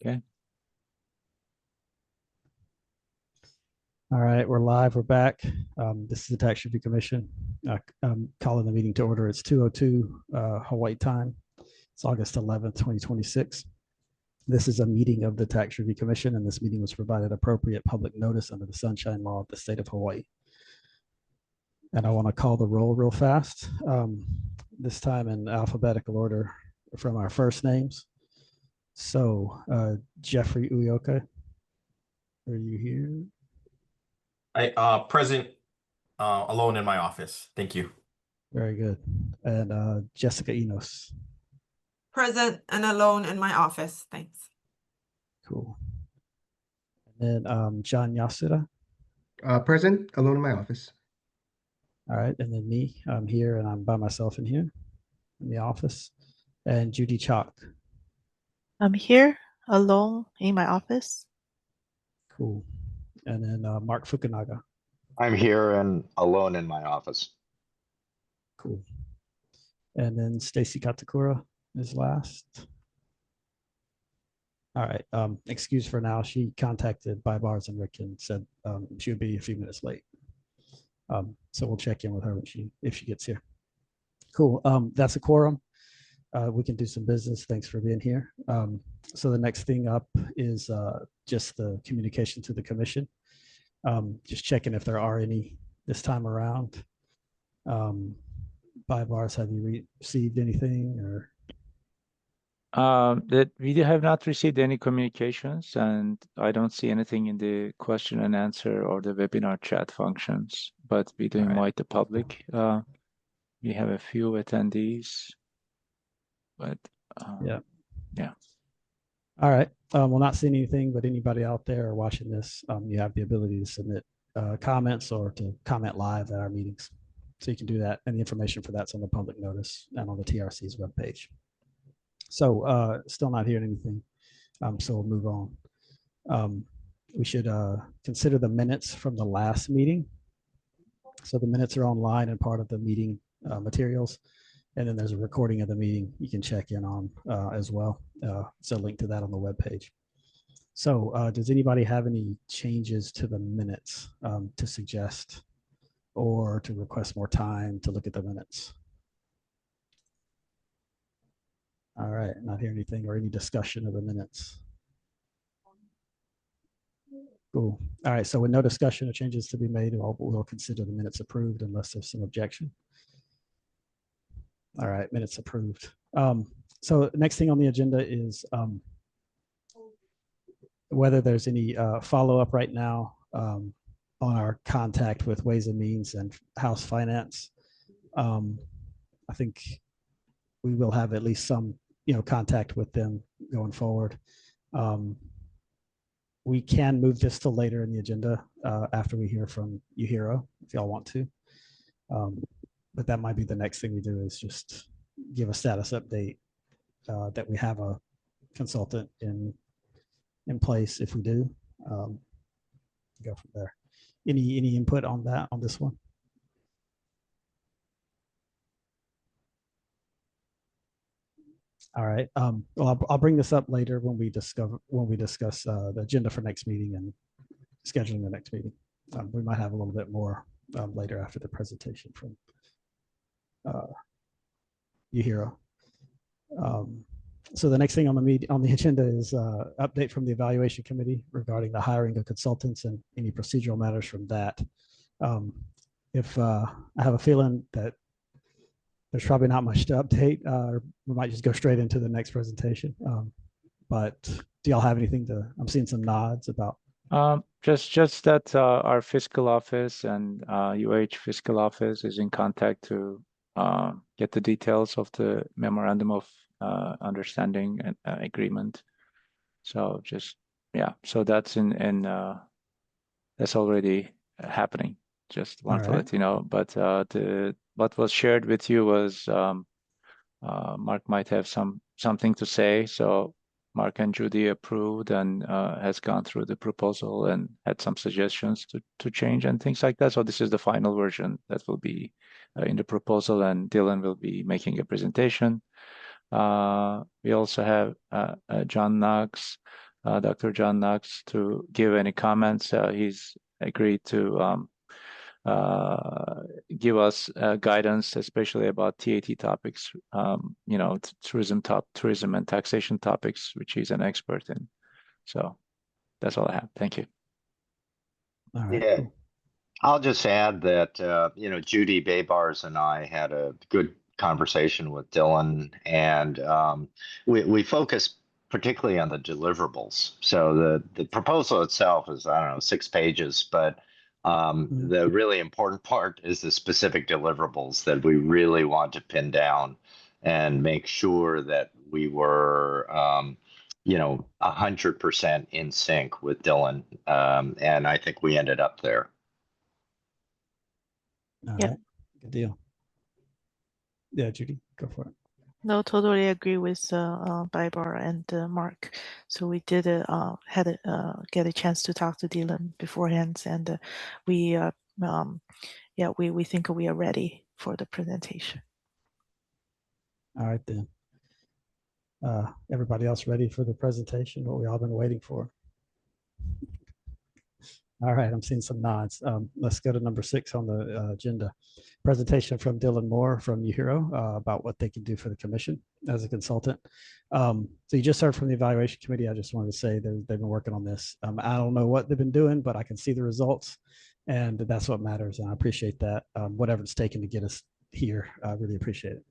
Okay. All right, we're live. We're back. This is the Tax Review Commission. I'm calling the meeting to order. It's 2:02 Hawaii time. It's August 11th, 2026. This is a meeting of the Tax Review Commission, and this meeting was provided appropriate public notice under the Sunshine Law of the state of Hawaii. And I want to call the roll real fast, this time in alphabetical order from our first names. So, Jeffrey Uyoka, are you here? Present, alone in my office. Thank you. Very good. And Jessica Enos. Present and alone in my office. Thanks. Cool. And then John Yasuda. Present, alone in my office. All right. And then me, I'm here and I'm by myself in here in the office. And Judy Chalk. I'm here alone in my office. Cool. And then Mark Fukunaga. I'm here and alone in my office. Cool. And then Stacy Katakura is last. All right. Excuse for now. She contacted by Bars and Rick and said she would be a few minutes late. So we'll check in with her when if she gets here. Cool. That's a quorum. We can do some business. Thanks for being here. So the next thing up is just the communication to the commission. Just checking if there are any this time around. By Bars, have you received anything or? That we have not received any communications, and I don't see anything in the question and answer or the webinar chat functions, but we do invite the public. We have a few attendees, but yeah. All right. We'll not seeing anything, but anybody out there watching this, you have the ability to submit comments or to comment live at our meetings. So you can do that, and the information for that's on the public notice and on the TRC's webpage. So still not hearing anything, so we'll move on. We should consider the minutes from the last meeting. So the minutes are online and part of the meeting materials, and then there's a recording of the meeting you can check in on as well. It's a link to that on the webpage. So does anybody have any changes to the minutes to suggest or to request more time to look at the minutes? All right, not hearing anything or any discussion of the minutes. Cool. All right, so with no discussion or changes to be made, we'll consider the minutes approved unless there's some objection. All right, minutes approved. So next thing on the agenda is whether there's any follow-up right now on our contact with Ways and Means and House Finance. I think we will have at least some, contact with them going forward. We can move this to later in the agenda after we hear from Uhiro, if y'all want to. But that might be the next thing we do is just give a status update that we have a consultant in place. If we do, go from there. Any input on that on this one? All right. Well, I'll bring this up later when we discuss the agenda for next meeting and scheduling the next meeting. We might have a little bit more later after the presentation from Uhiro. So the next thing on the agenda is update from the evaluation committee regarding the hiring of consultants and any procedural matters from that. I have a feeling that there's probably not much to update. We might just go straight into the next presentation. But do y'all have anything I'm seeing some nods about. Just that our fiscal office and UH fiscal office is in contact to get the details of the memorandum of understanding and agreement. So so that's that's already happening. Just want to let you know. But what was shared with you was Mark might have something to say. So Mark and Judy approved and has gone through the proposal and had some suggestions to change and things like that. So this is the final version that will be in the proposal, and Dylan will be making a presentation. We also have John Knox Dr. John Knox to give any comments. He's agreed to give us guidance, especially about TAT topics, tourism and taxation topics, which he's an expert in. So that's all I have. Thank you. All right, Yeah. cool. I'll just add that, Judy Baybars and I had a good conversation with Dylan, and we focused particularly on the deliverables. So the proposal itself is, I don't know, 6 pages, but the really important part is the specific deliverables that we really want to pin down and make sure that we were 100% in sync with Dylan. And I think we ended up there. All Yeah. right, good deal. Yeah, Judy, go for it. No, totally agree with Bibar and Mark. So we did get a chance to talk to Dylan beforehand, and we think we are ready for the presentation. All right then. Everybody else ready for the presentation? What we all been waiting for? All right, I'm seeing some nods. Let's go to number 6 on the agenda. Presentation from Dylan Moore from UHERO about what they can do for the commission as a consultant. So you just heard from the evaluation committee. I just wanted to say they've been working on this. I don't know what they've been doing, but I can see the results, and that's what matters. And I appreciate that. Whatever it's taken to get us here, I really appreciate it.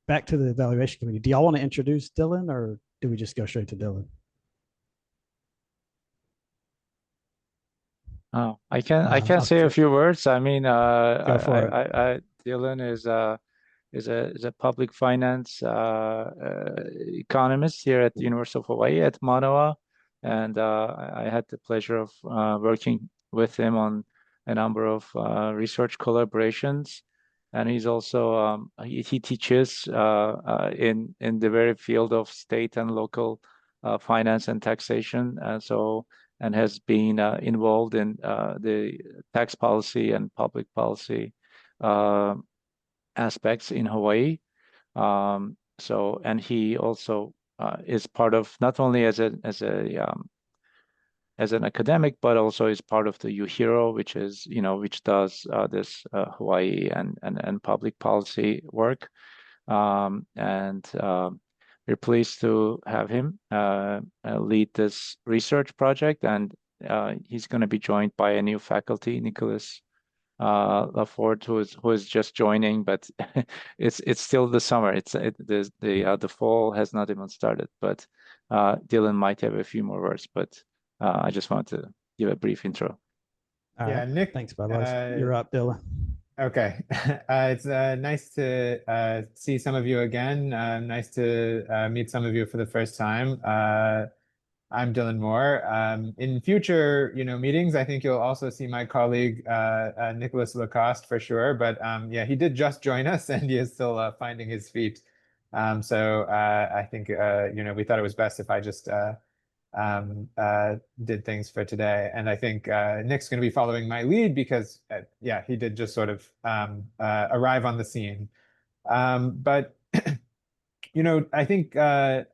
Back to the evaluation committee. Do y'all want to introduce Dylan, or do we just go straight to Dylan? Oh, I can say a few words. I mean, Go for it. Dylan is a public finance economist here at the University of Hawaii at Manoa, and I had the pleasure of working with him on a number of research collaborations. And he's also he teaches in the very field of state and local finance and taxation, and has been involved in the tax policy and public policy aspects in Hawaii. And he also is part of, not only as an academic, but also is part of the UHERO, which does this Hawaii and public policy work. We're pleased to have him lead this research project, and he's going to be joined by a new faculty, Nicholas Laford, who is just joining, but it's still the summer. The fall has not even started, but Dylan might have a few more words, but I just want to give a brief intro. All Yeah, right. Nick, Thanks, Bubba. You're up, Dylan. Okay. It's nice to see some of you again. Nice to meet some of you for the first time. I'm Dylan Moore. In future, meetings, I think you'll also see my colleague, Nicholas Lacoste for sure. But yeah, he did just join us and he is still finding his feet. So I think, we thought it was best if I just did things for today. And I think Nick's going to be following my lead because, yeah, he did just sort of arrive on the scene. But, I think I'm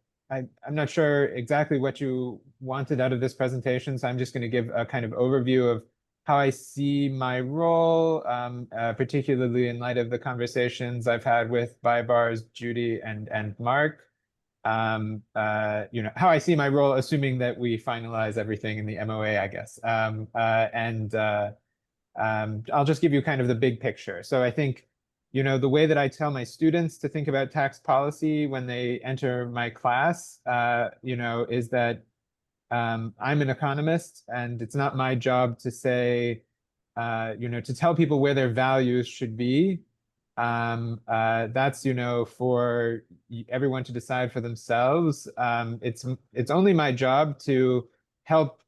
not sure exactly what you wanted out of this presentation, so I'm just going to give a kind of overview of how I see my role, particularly in light of the conversations I've had with Baibars, Judy, and Mark. How I see my role, assuming that we finalize everything in the MOA, I guess. I'll just give you kind of the big picture. So I think, the way that I tell my students to think about tax policy when they enter my class, is that I'm an economist, and it's not my job to say, to tell people where their values should be. That's, for everyone to decide for themselves. It's only my job to help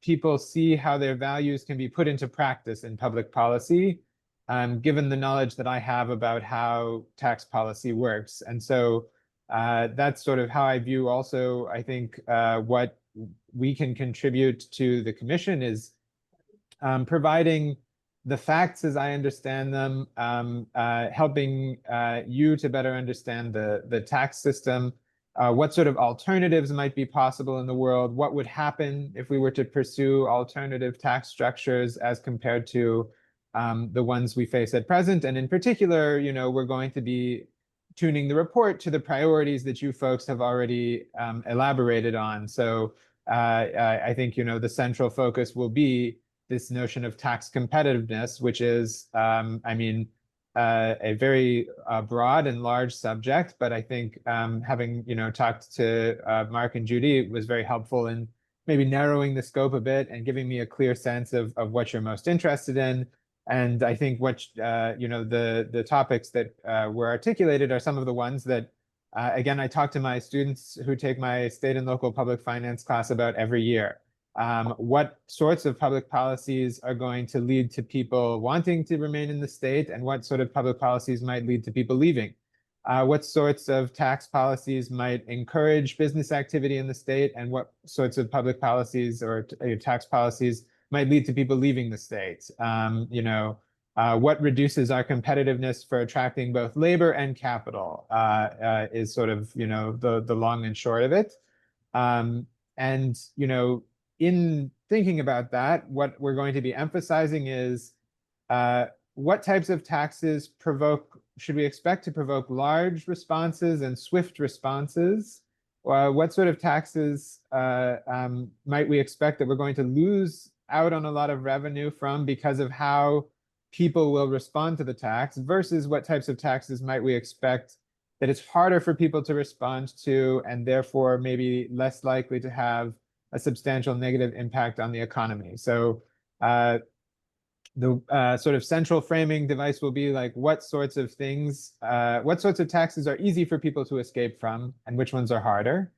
people see how their values can be put into practice in public policy, given the knowledge that I have about how tax policy works. And so that's sort of how I view also, I think, what we can contribute to the commission is providing the facts as I understand them, helping you to better understand the tax system, what sort of alternatives might be possible in the world, what would happen if we were to pursue alternative tax structures as compared to the ones we face at present. And in particular, we're going to be tuning the report to the priorities that you folks have already elaborated on. So I think, the central focus will be this notion of tax competitiveness, which is, a very broad and large subject. But I think having, talked to Mark and Judy, it was very helpful in maybe narrowing the scope a bit and giving me a clear sense of what you're most interested in. And I think what, the topics that were articulated are some of the ones that, again, I talk to my students who take my state and local public finance class about every year. What sorts of public policies are going to lead to people wanting to remain in the state, and what sort of public policies might lead to people leaving? What sorts of tax policies might encourage business activity in the state, and what sorts of public policies or tax policies might lead to people leaving the state? What reduces our competitiveness for attracting both labor and capital is sort of, the long and short of it. In thinking about that, what we're going to be emphasizing is what types of taxes should we expect to provoke large responses and swift responses? What sort of taxes might we expect that we're going to lose out on a lot of revenue from because of how people will respond to the tax, versus what types of taxes might we expect that it's harder for people to respond to, and therefore maybe less likely to have a substantial negative impact on the economy. So the sort of central framing device will be like, what sorts of taxes are easy for people to escape from, and which ones are harder?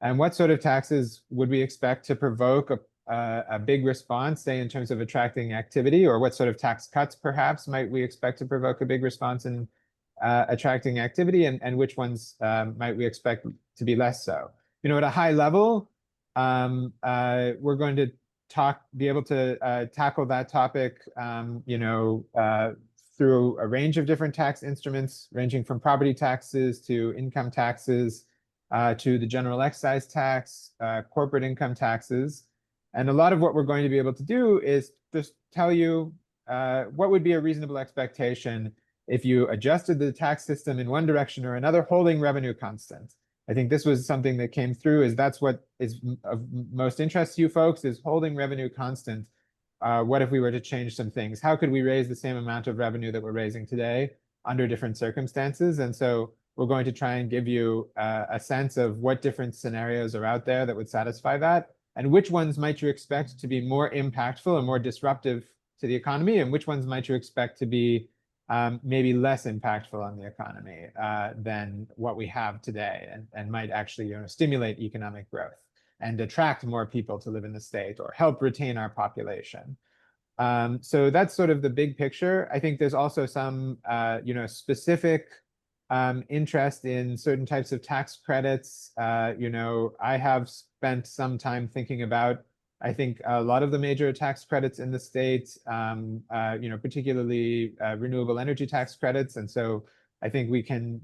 And what sort of taxes would we expect to provoke a big response, say in terms of attracting activity? Or what sort of tax cuts perhaps might we expect to provoke a big response in attracting activity, and which ones might we expect to be less so? At a high level, we're going to be able to tackle that topic, through a range of different tax instruments, ranging from property taxes to income taxes, to the general excise tax, corporate income taxes. And a lot of what we're going to be able to do is just tell you what would be a reasonable expectation if you adjusted the tax system in one direction or another, holding revenue constant. I think this was something that came through, is that's what is of most interest to you folks, is holding revenue constant. What if we were to change some things? How could we raise the same amount of revenue that we're raising today under different circumstances? And so we're going to try and give you a sense of what different scenarios are out there that would satisfy that, and which ones might you expect to be more impactful and more disruptive to the economy, and which ones might you expect to be maybe less impactful on the economy than what we have today, and might actually stimulate economic growth and attract more people to live in the state, or help retain our population. So that's sort of the big picture. I think there's also some specific interest in certain types of tax credits. I have spent some time thinking about, I think, a lot of the major tax credits in the state, particularly renewable energy tax credits. And so I think we can,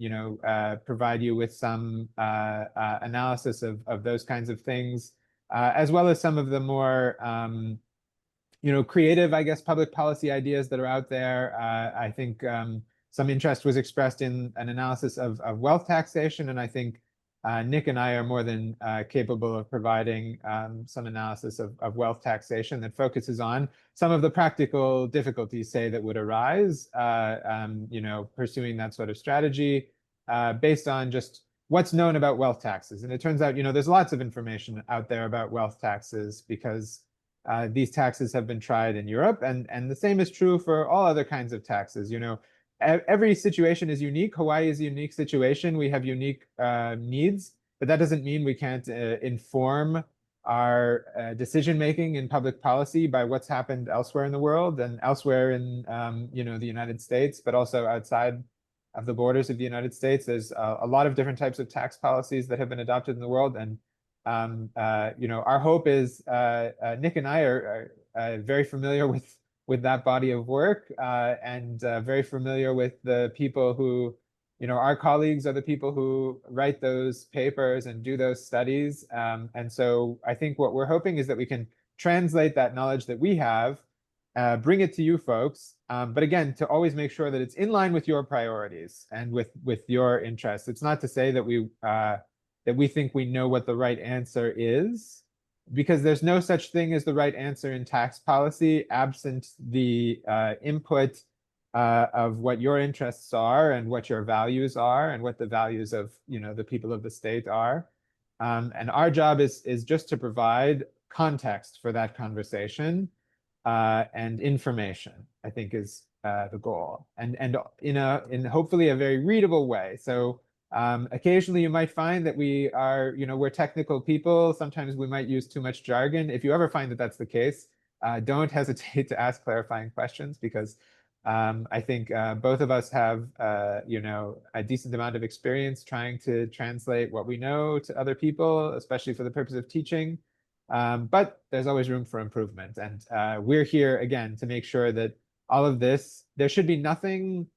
provide you with some analysis of those kinds of things, as well as some of the more, creative, I guess, public policy ideas that are out there. I think some interest was expressed in an analysis of wealth taxation, and I think Nick and I are more than capable of providing some analysis of wealth taxation that focuses on some of the practical difficulties, say, that would arise, pursuing that sort of strategy based on just what's known about wealth taxes. And it turns out, there's lots of information out there about wealth taxes, because these taxes have been tried in Europe, and the same is true for all other kinds of taxes. Every situation is unique. Hawaii is a unique situation. We have unique needs, but that doesn't mean we can't inform our decision-making in public policy by what's happened elsewhere in the world, and elsewhere in the United States, but also outside of the borders of the United States. There's a lot of different types of tax policies that have been adopted in the world. And our hope is, Nick and I are very familiar with with that body of work, and very familiar with the people who, our colleagues are the people who write those papers and do those studies. And so I think what we're hoping is that we can translate that knowledge that we have, bring it to you folks, but again, to always make sure that it's in line with your priorities and with your interests. It's not to say that we think we know what the right answer is, because there's no such thing as the right answer in tax policy absent the input of what your interests are and what your values are and what the values of the people of the state are. And our job is just to provide context for that conversation and information, I think, is the goal, and in hopefully a very readable way. So occasionally you might find that we are, we're technical people. Sometimes we might use too much jargon. If you ever find that that's the case, don't hesitate to ask clarifying questions, because I think both of us have, a decent amount of experience trying to translate what we know to other people, especially for the purpose of teaching. But there's always room for improvement. And we're here, again, to make sure that all of this, there should be nothing,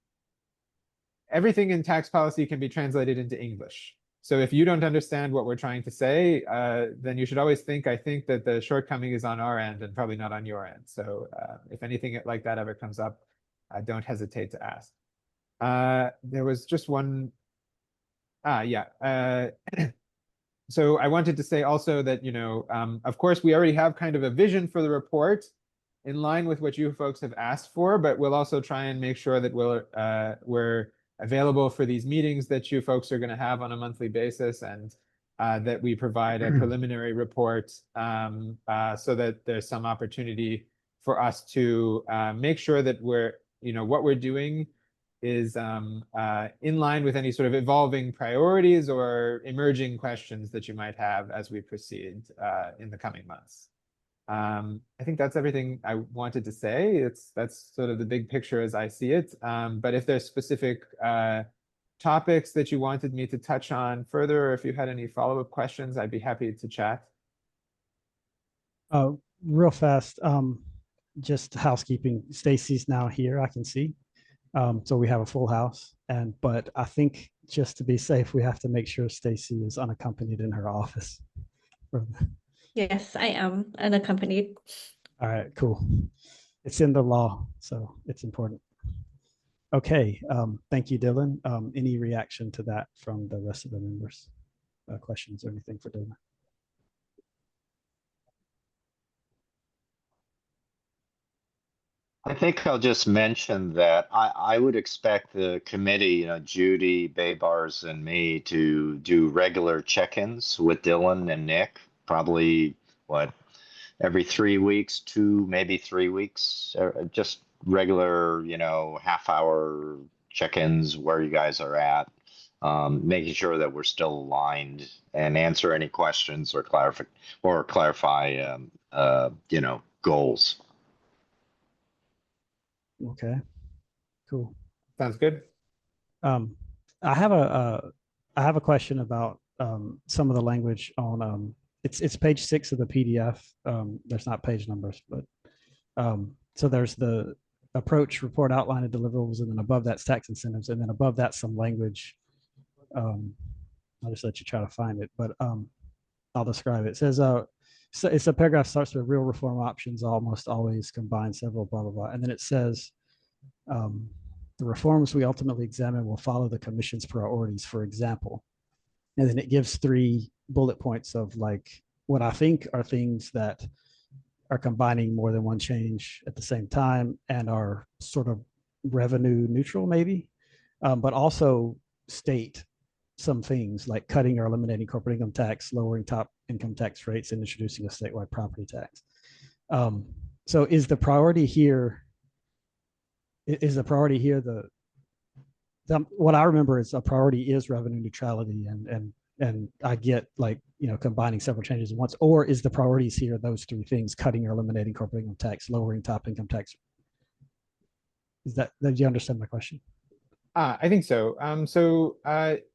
everything in tax policy can be translated into English. So if you don't understand what we're trying to say, then you should always think, I think that the shortcoming is on our end and probably not on your end. So if anything like that ever comes up, don't hesitate to ask. There was just one, yeah. So I wanted to say also that, of course, we already have kind of a vision for the report in line with what you folks have asked for, but we'll also try and make sure that we're available for these meetings that you folks are going to have on a monthly basis, and that we provide a preliminary report so that there's some opportunity for us to make sure that what we're doing is in line with any sort of evolving priorities or emerging questions that you might have as we proceed in the coming months. I think that's everything I wanted to say. That's sort of the big picture as I see it. But if there's specific topics that you wanted me to touch on further, or if you had any follow-up questions, I'd be happy to chat. Real fast, just housekeeping. Stacy's now here, I can see. So we have a full house, but I think just to be safe, we have to make sure Stacy is unaccompanied in her office. Yes, I am unaccompanied. All right, cool. It's in the law, so it's important. Okay, thank you, Dylan. Any reaction to that from the rest of the members? Questions or anything for Dylan? I think I'll just mention that I would expect the committee, Judy, Baybars, and me to do regular check-ins with Dylan and Nick, probably, every 3 weeks, 2, maybe 3 weeks, just regular, half-hour check-ins where you guys are at, making sure that we're still aligned and answer any questions or clarify, goals. Okay, cool. Sounds good. I have a question about some of the language on it's page 6 of the PDF. There's not page numbers, but so there's the approach, report, outline, and deliverables, and then above that's tax incentives, and then above that some language. I'll just let you try to find it, but I'll describe it. It says so it's a paragraph starts with real reform options almost always combine several blah blah blah, and then it says the reforms we ultimately examine will follow the commission's priorities, for example, and then it gives 3 bullet points of like what I think are things that are combining more than one change at the same time and are sort of revenue neutral maybe, but also state some things like cutting or eliminating corporate income tax, lowering top income tax rates, and introducing a statewide property tax. So is the priority here? What I remember is a priority is revenue neutrality, and I get combining several changes at once, or is the priorities here those 3 things: cutting or eliminating corporate income tax, lowering top income tax? Do you understand my question? I think so.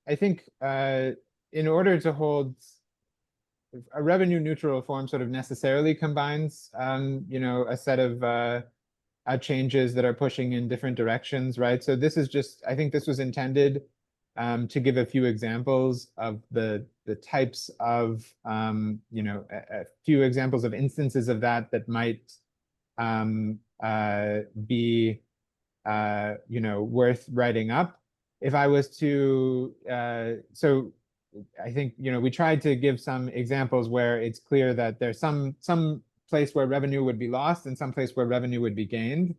I think in order to hold a revenue neutral reform sort of necessarily combines, a set of changes that are pushing in different directions, right? So this is just, I think this was intended to give a few examples of the types of, a few examples of instances of that might be, worth writing up. If I was to, so I think, we tried to give some examples where it's clear that there's some place where revenue would be lost and some place where revenue would be gained.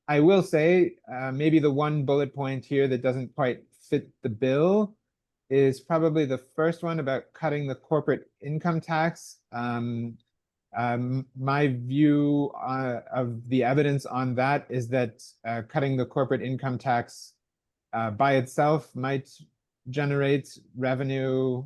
I will say maybe the one bullet point here that doesn't quite fit the bill is probably the first one about cutting the corporate income tax. My view of the evidence on that is that cutting the corporate income tax by itself might generate revenue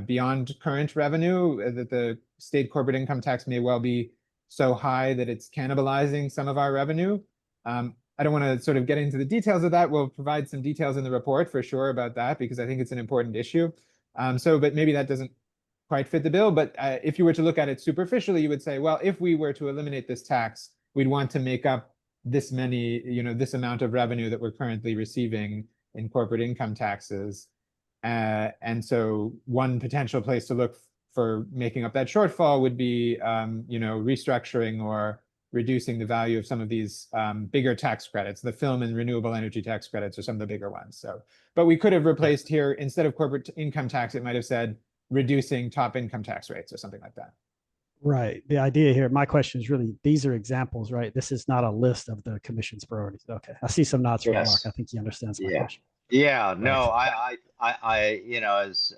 beyond current revenue, that the state corporate income tax may well be so high that it's cannibalizing some of our revenue. I don't want to sort of get into the details of that. We'll provide some details in the report for sure about that, because I think it's an important issue. But maybe that doesn't quite fit the bill. But if you were to look at it superficially, you would say, well, if we were to eliminate this tax, we'd want to make up this many, this amount of revenue that we're currently receiving in corporate income taxes. And so one potential place to look for making up that shortfall would be, restructuring or reducing the value of some of these bigger tax credits. The film and renewable energy tax credits are some of the bigger ones. So, but we could have replaced here, instead of corporate income tax, it might have said reducing top income tax rates or something like that. Right. The idea here, my question is really, these are examples, right? This is not a list of the commission's priorities. Okay. I see some nods from Mark. Yes. I think he understands my question. Yeah, no, as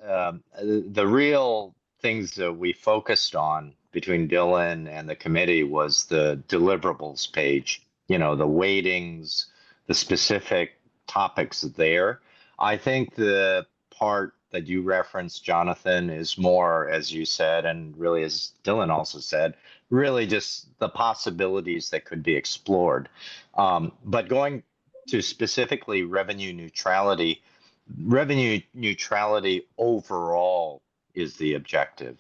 the real things that we focused on between Dylan and the committee was the deliverables page, the weightings, the specific topics there. I think the part that you referenced, Jonathan, is more, as you said, and really as Dylan also said, really just the possibilities that could be explored. But going to specifically revenue neutrality overall is the objective.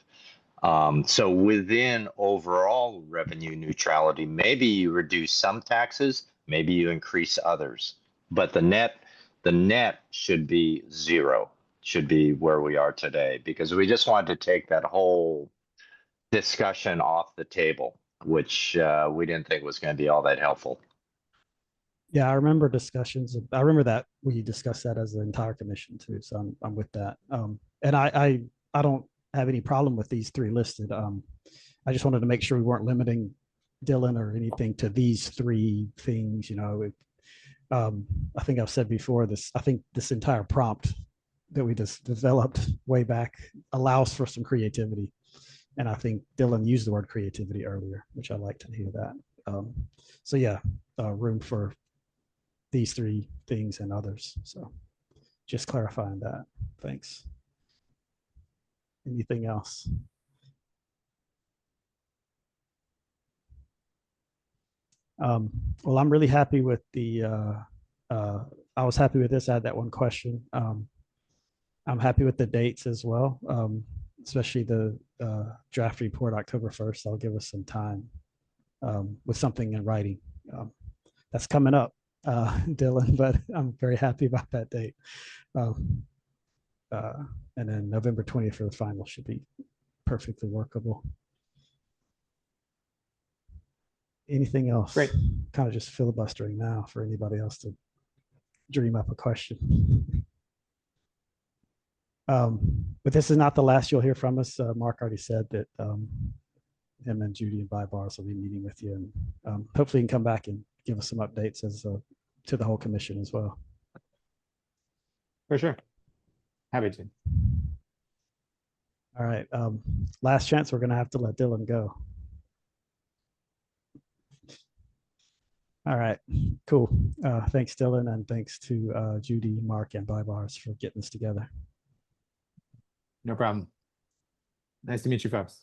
So within overall revenue neutrality, maybe you reduce some taxes, maybe you increase others, but the net should be zero, should be where we are today, because we just wanted to take that whole discussion off the table, which we didn't think was going to be all that helpful. Yeah, I remember discussions. I remember that we discussed that as the entire commission too. So I'm with that. And I don't have any problem with these three listed. I just wanted to make sure we weren't limiting Dylan or anything to these three things. I think I've said before this. I think this entire prompt that we just developed way back allows for some creativity, and I think Dylan used the word creativity earlier, which I like to hear that. So yeah, room for these three things and others. So just clarifying that. Thanks. Anything else? Well, I'm really happy with the, I was happy with this. I had that one question. I'm happy with the dates as well, especially the draft report October 1st. That'll give us some time with something in writing. That's coming up, Dylan, but I'm very happy about that date. And then November 20th for the final should be perfectly workable. Anything else? Great. Kind of just filibustering now for anybody else to dream up a question. But this is not the last you'll hear from us. Mark already said that him and Judy and Bybars will be meeting with you, and hopefully you can come back and give us some updates as to the whole commission as well. For sure. Happy to. All right. Last chance, we're going to have to let Dylan go. All right, cool. Thanks, Dylan, and thanks to Judy, Mark, and Bybars for getting this together. No problem. Nice to meet you folks.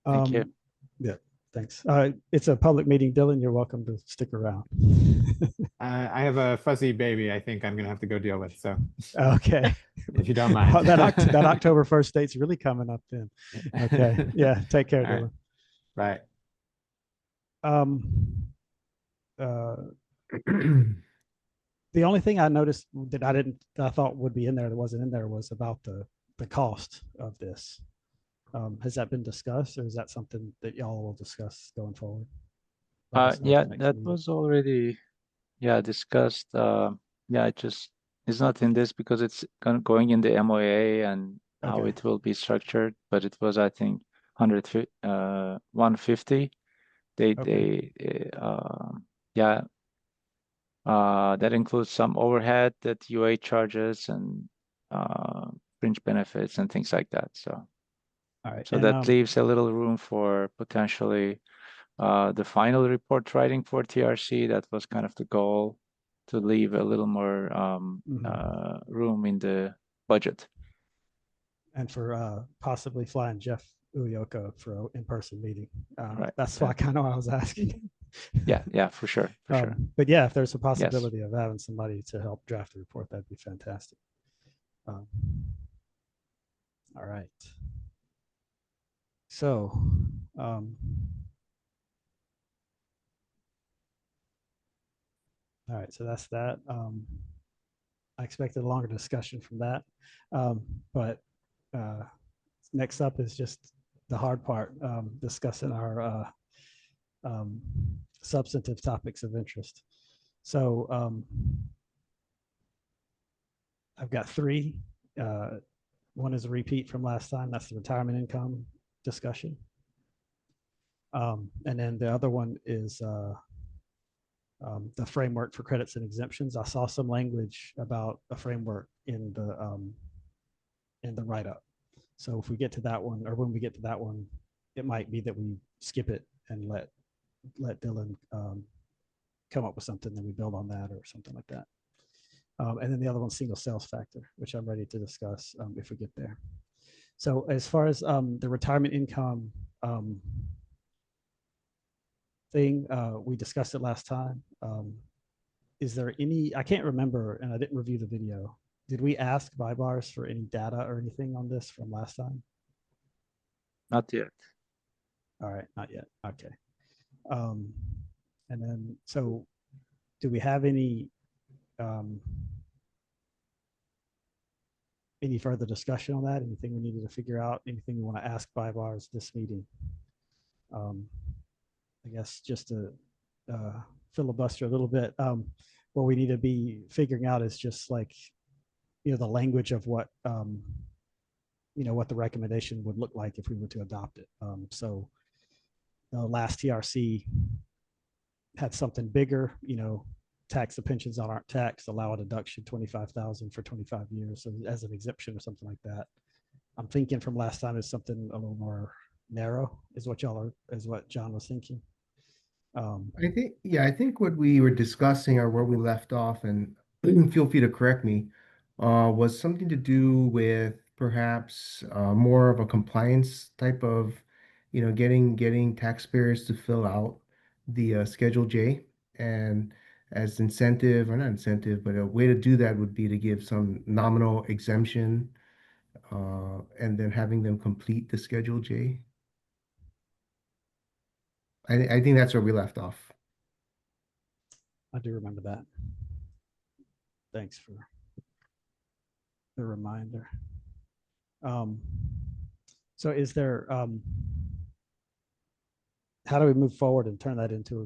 Thank you. Yeah, thanks. It's a public meeting, Dylan. You're welcome to stick around. I have a fuzzy baby I think I'm going to have to go deal with, so. Okay. If you don't mind. that October 1st date's really coming up then. Okay. Yeah, take care, Dylan. Bye. The only thing I noticed that I thought would be in there that wasn't in there was about the cost of this. Has that been discussed, or is that something that y'all will discuss going forward? Let us know at Yeah, the next that meeting. was already, discussed. Yeah, it's not in this because it's going in the MOA and how Okay. it will be structured, but it was, I think, 150. Yeah, that includes some overhead that UA charges and fringe benefits and things like that. So, All right. so And, that leaves a little room for potentially the final report writing for TRC. That was kind of the goal, to leave a little more room in the budget. and for possibly flying Jeff Uyoka for an in-person meeting. Right. That's why kind of I was asking. Yeah, for sure, for sure. But yeah, if there's a possibility of having somebody to help draft the report, that'd be fantastic. All right. So, all right, so that's that. I expected a longer discussion from that, but next up is just the hard part, discussing our substantive topics of interest. So I've got three. One is a repeat from last time. That's the retirement income discussion. And then the other one is the framework for credits and exemptions. I saw some language about a framework in the write-up. So if we get to that one, or when we get to that one, it might be that we skip it and let Dylan come up with something, then we build on that or something like that. And then the other one's single sales factor, which I'm ready to discuss if we get there. So as far as the retirement income thing, we discussed it last time. Is there any, I can't remember, and I didn't review the video. Did we ask BuyBars for any data or anything on this from last time? Not yet. All right, not yet. Okay. And then, so do we have any further discussion on that? Anything we needed to figure out? Anything we want to ask BuyBars this meeting? I guess just to filibuster a little bit, what we need to be figuring out is just like, the language of what, what the recommendation would look like if we were to adopt it. So the last TRC had something bigger, tax the pensions that aren't taxed, allow a deduction 25,000 for 25 years so as an exemption or something like that. I'm thinking from last time is something a little more narrow is what John was thinking. I think what we were discussing or where we left off, and feel free to correct me, was something to do with perhaps more of a compliance type of, getting taxpayers to fill out the Schedule J, and as incentive, or not incentive, but a way to do that would be to give some nominal exemption, and then having them complete the Schedule J. I think that's where we left off. I do remember that. Thanks for the reminder. So is there, how do we move forward and turn that into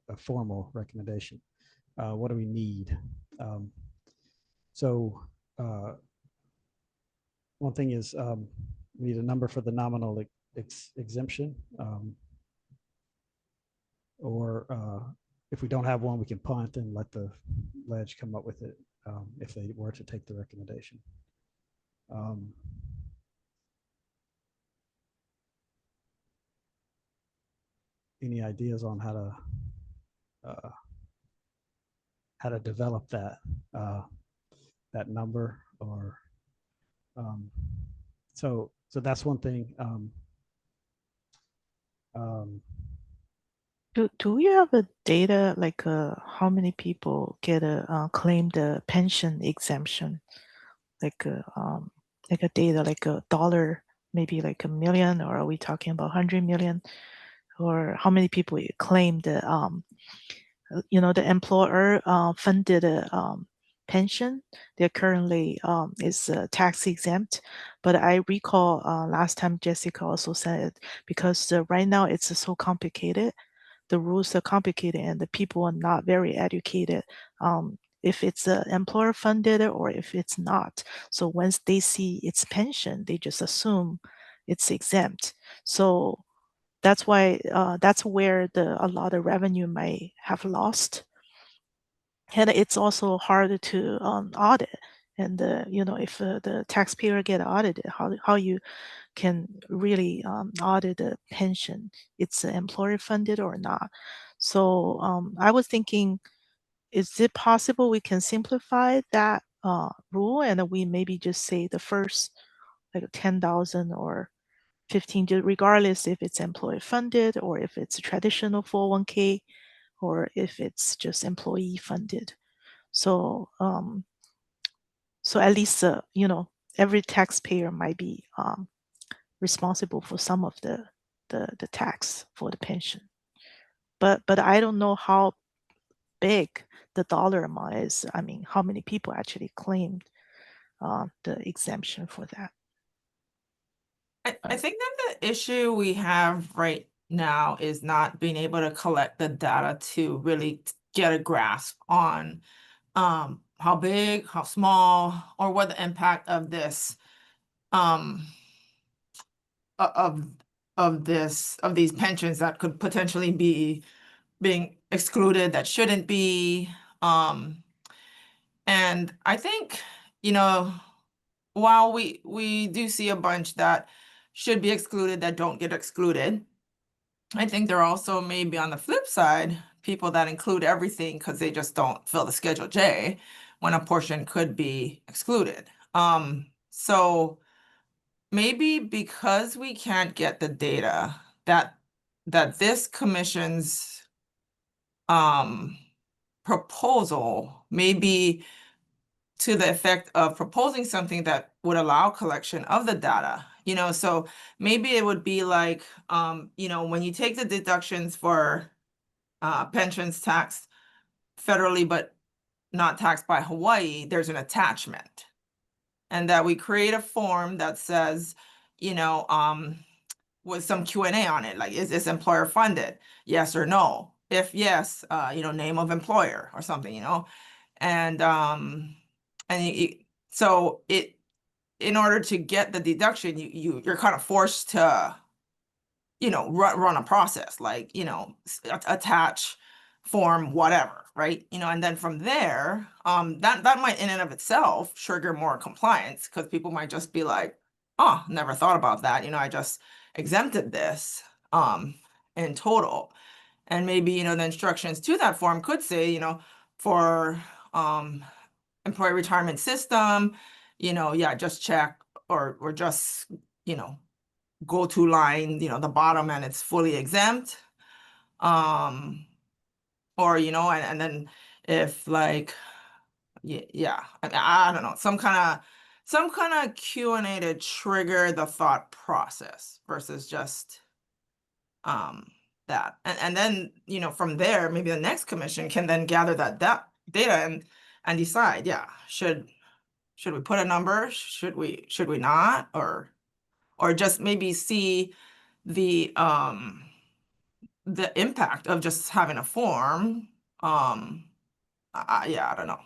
a formal recommendation? What do we need? So one thing is we need a number for the nominal exemption, or if we don't have one, we can punt and let the ledge come up with it if they were to take the recommendation. Any ideas on how to develop that number, or so that's one thing. Do we have a data like how many people get claim the pension exemption, like a data like $1, maybe like 1 million, or are we talking about 100 million? or how many people claimed the the employer funded pension. They're currently is tax exempt, but I recall last time Jessica also said because right now it's so complicated, the rules are complicated, and the people are not very educated. If it's employer funded or if it's not. So once they see it's pension, they just assume it's exempt. So that's why that's where a lot of revenue might have lost, and it's also hard to audit. And if the taxpayer get audited, how you can really audit the pension, it's employer funded or not. So I was thinking, is it possible we can simplify that rule, and we maybe just say the first like 10,000 or 15, regardless if it's employer funded or if it's a traditional 401k or if it's just employee funded. So so at least every taxpayer might be responsible for some of the tax for the pension. But I don't know how big the dollar amount is. I mean, how many people actually claimed the exemption for that? I think that the issue we have right now is not being able to collect the data to really get a grasp on how big, how small, or what the impact of this of these pensions that could potentially be being excluded that shouldn't be. And I think, while we do see a bunch that should be excluded that don't get excluded, I think there are also maybe on the flip side, people that include everything because they just don't fill the Schedule J when a portion could be excluded. So maybe because we can't get the data that this commission's proposal may be to the effect of proposing something that would allow collection of the data, so maybe it would be like, when you take the deductions for pensions taxed federally, but not taxed by Hawaii, there's an attachment. And that we create a form that says, with some Q&A on it, like, is this employer funded? Yes or no? If yes, name of employer or something, and so in order to get the deduction, you're kind of forced to, run a process, like, attach form, whatever, right? And then from there, that might in and of itself trigger more compliance, because people might just be like, oh, never thought about that. I just exempted this in total. And maybe, the instructions to that form could say, for employee retirement system, yeah, just check or just, go to line, the bottom, and it's fully exempt. Or, and then if like, yeah, I don't know, some kind of Q&A to trigger the thought process versus just that. And then, from there, maybe the next commission can then gather that data and decide, yeah, should we put a number? Should we not? Or just maybe see the impact of just having a form. Yeah, I don't know.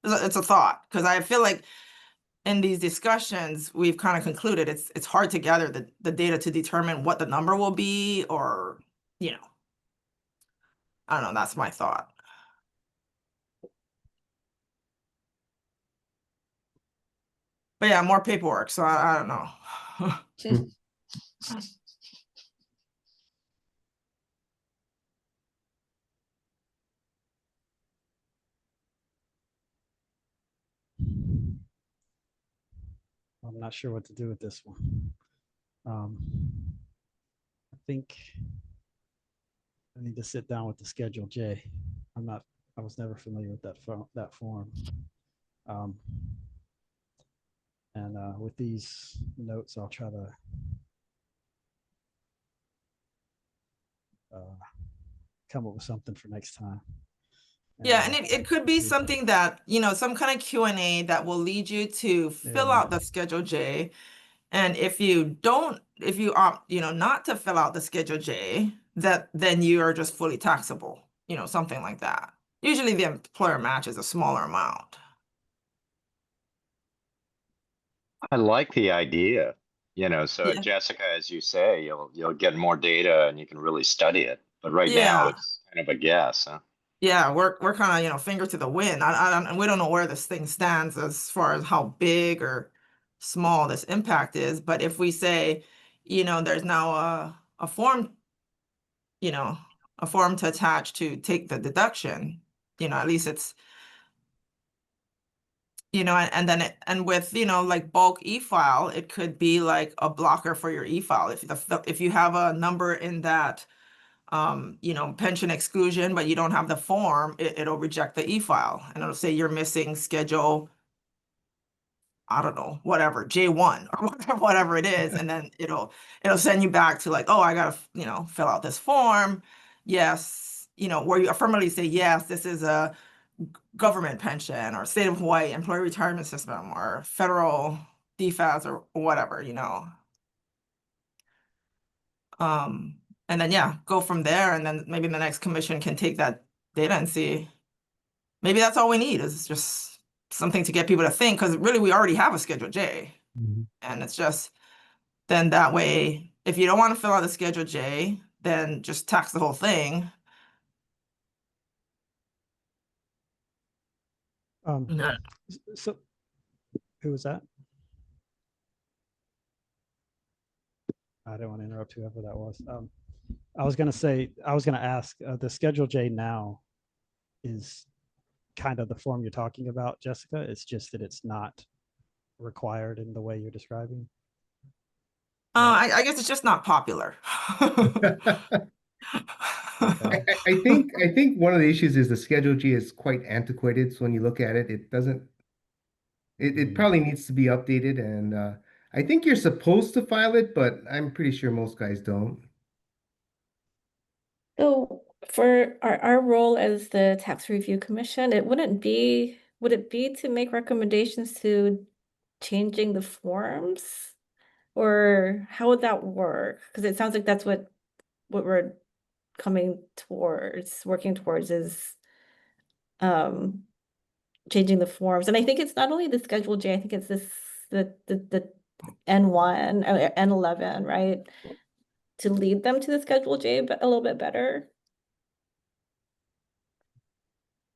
It's a thought, because I feel like in these discussions we've kind of concluded it's hard to gather the data to determine what the number will be, or I don't know. That's my thought. But yeah, more paperwork, so I don't know. I'm not sure what to do with this one. I think I need to sit down with the Schedule J. I was never familiar with that form. And with these notes, I'll try to come up with something for next time. Yeah, and it could be see if- something that, you know, some kind of Q&A that will lead you to fill Yeah. out the Schedule J. And if you opt, you know, not to fill out the Schedule J, then you are just fully taxable, you know, something like that. Usually the employer matches a smaller amount. I like the idea, so Yeah. Jessica, as you say, you'll get more data and you can really study it. But right now Yeah. it's kind of a guess, huh? Yeah, we're kind of, you know, finger to the wind. We don't know where this thing stands as far as how big or small this impact is. But if we say, you know, there's now a form, you know, a form to attach to take the deduction, you know, at least it's, you know, and then and with, you know, like bulk e-file, it could be like a blocker for your e-file. If you have a number in that you know, pension exclusion, but you don't have the form, it'll reject the e-file and it'll say you're missing schedule, I don't know, whatever, J1 or whatever it is. And then it'll send you back to like, oh, I gotta, you know, fill out this form. Yes, you know, where you affirmatively say, yes, this is a government pension or state of Hawaii employee retirement system or federal DFAS or whatever, you know. And then, yeah, go from there. And then maybe the next commission can take that data and see. Maybe that's all we need is just something to get people to think, because really we already have a Schedule J. Mhm. And it's just, then that way, if you don't want to fill out the Schedule J, then just tax the whole thing. No. So who was that? I don't want to interrupt whoever that was. I was going to ask, the Schedule J now is kind of the form you're talking about, Jessica. It's just that it's not required in the way you're describing. I guess it's just not popular. Okay. I think one of the issues is the Schedule G is quite antiquated. So when you look at it, it doesn't. It probably needs to be updated, and I think you're supposed to file it, but I'm pretty sure most guys don't. So for our role as the Tax Review Commission, would it be to make recommendations to changing the forms? Or how would that work? Because it sounds like that's what we're working towards is changing the forms. And I think it's not only the Schedule J, I think it's the N1 or N11, right? To lead them to the Schedule J but a little bit better.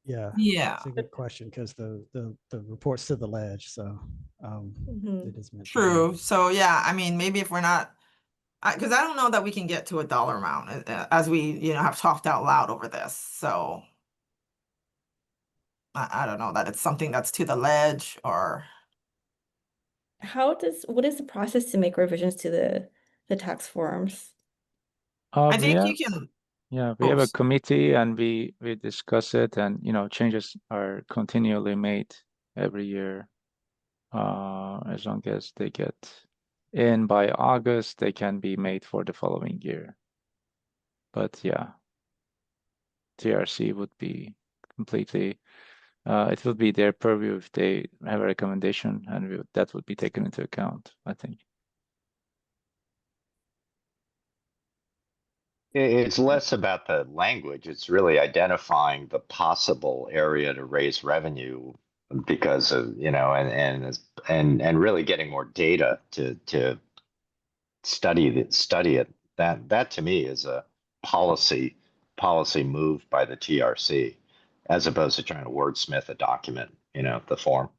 Yeah. Yeah, It's a good question because the reports to the ledge. So it is meant to be. true. So yeah, I mean, maybe if we're not, because I don't know that we can get to a dollar amount as we, you know, have talked out loud over this. So I don't know that it's something that's to the ledge or. What is the process to make revisions to the tax forms? I We think have, you can. yeah, we have a Oops. committee and we discuss it, and changes are continually made every year. As long as they get in by August, they can be made for the following year. But yeah, TRC would be completely, it would be their purview if they have a recommendation, and that would be taken into account, I think. It's less about the language. It's really identifying the possible area to raise revenue because of, and really getting more data to study it. That to me is a policy move by the TRC, as opposed to trying to wordsmith a document, the form.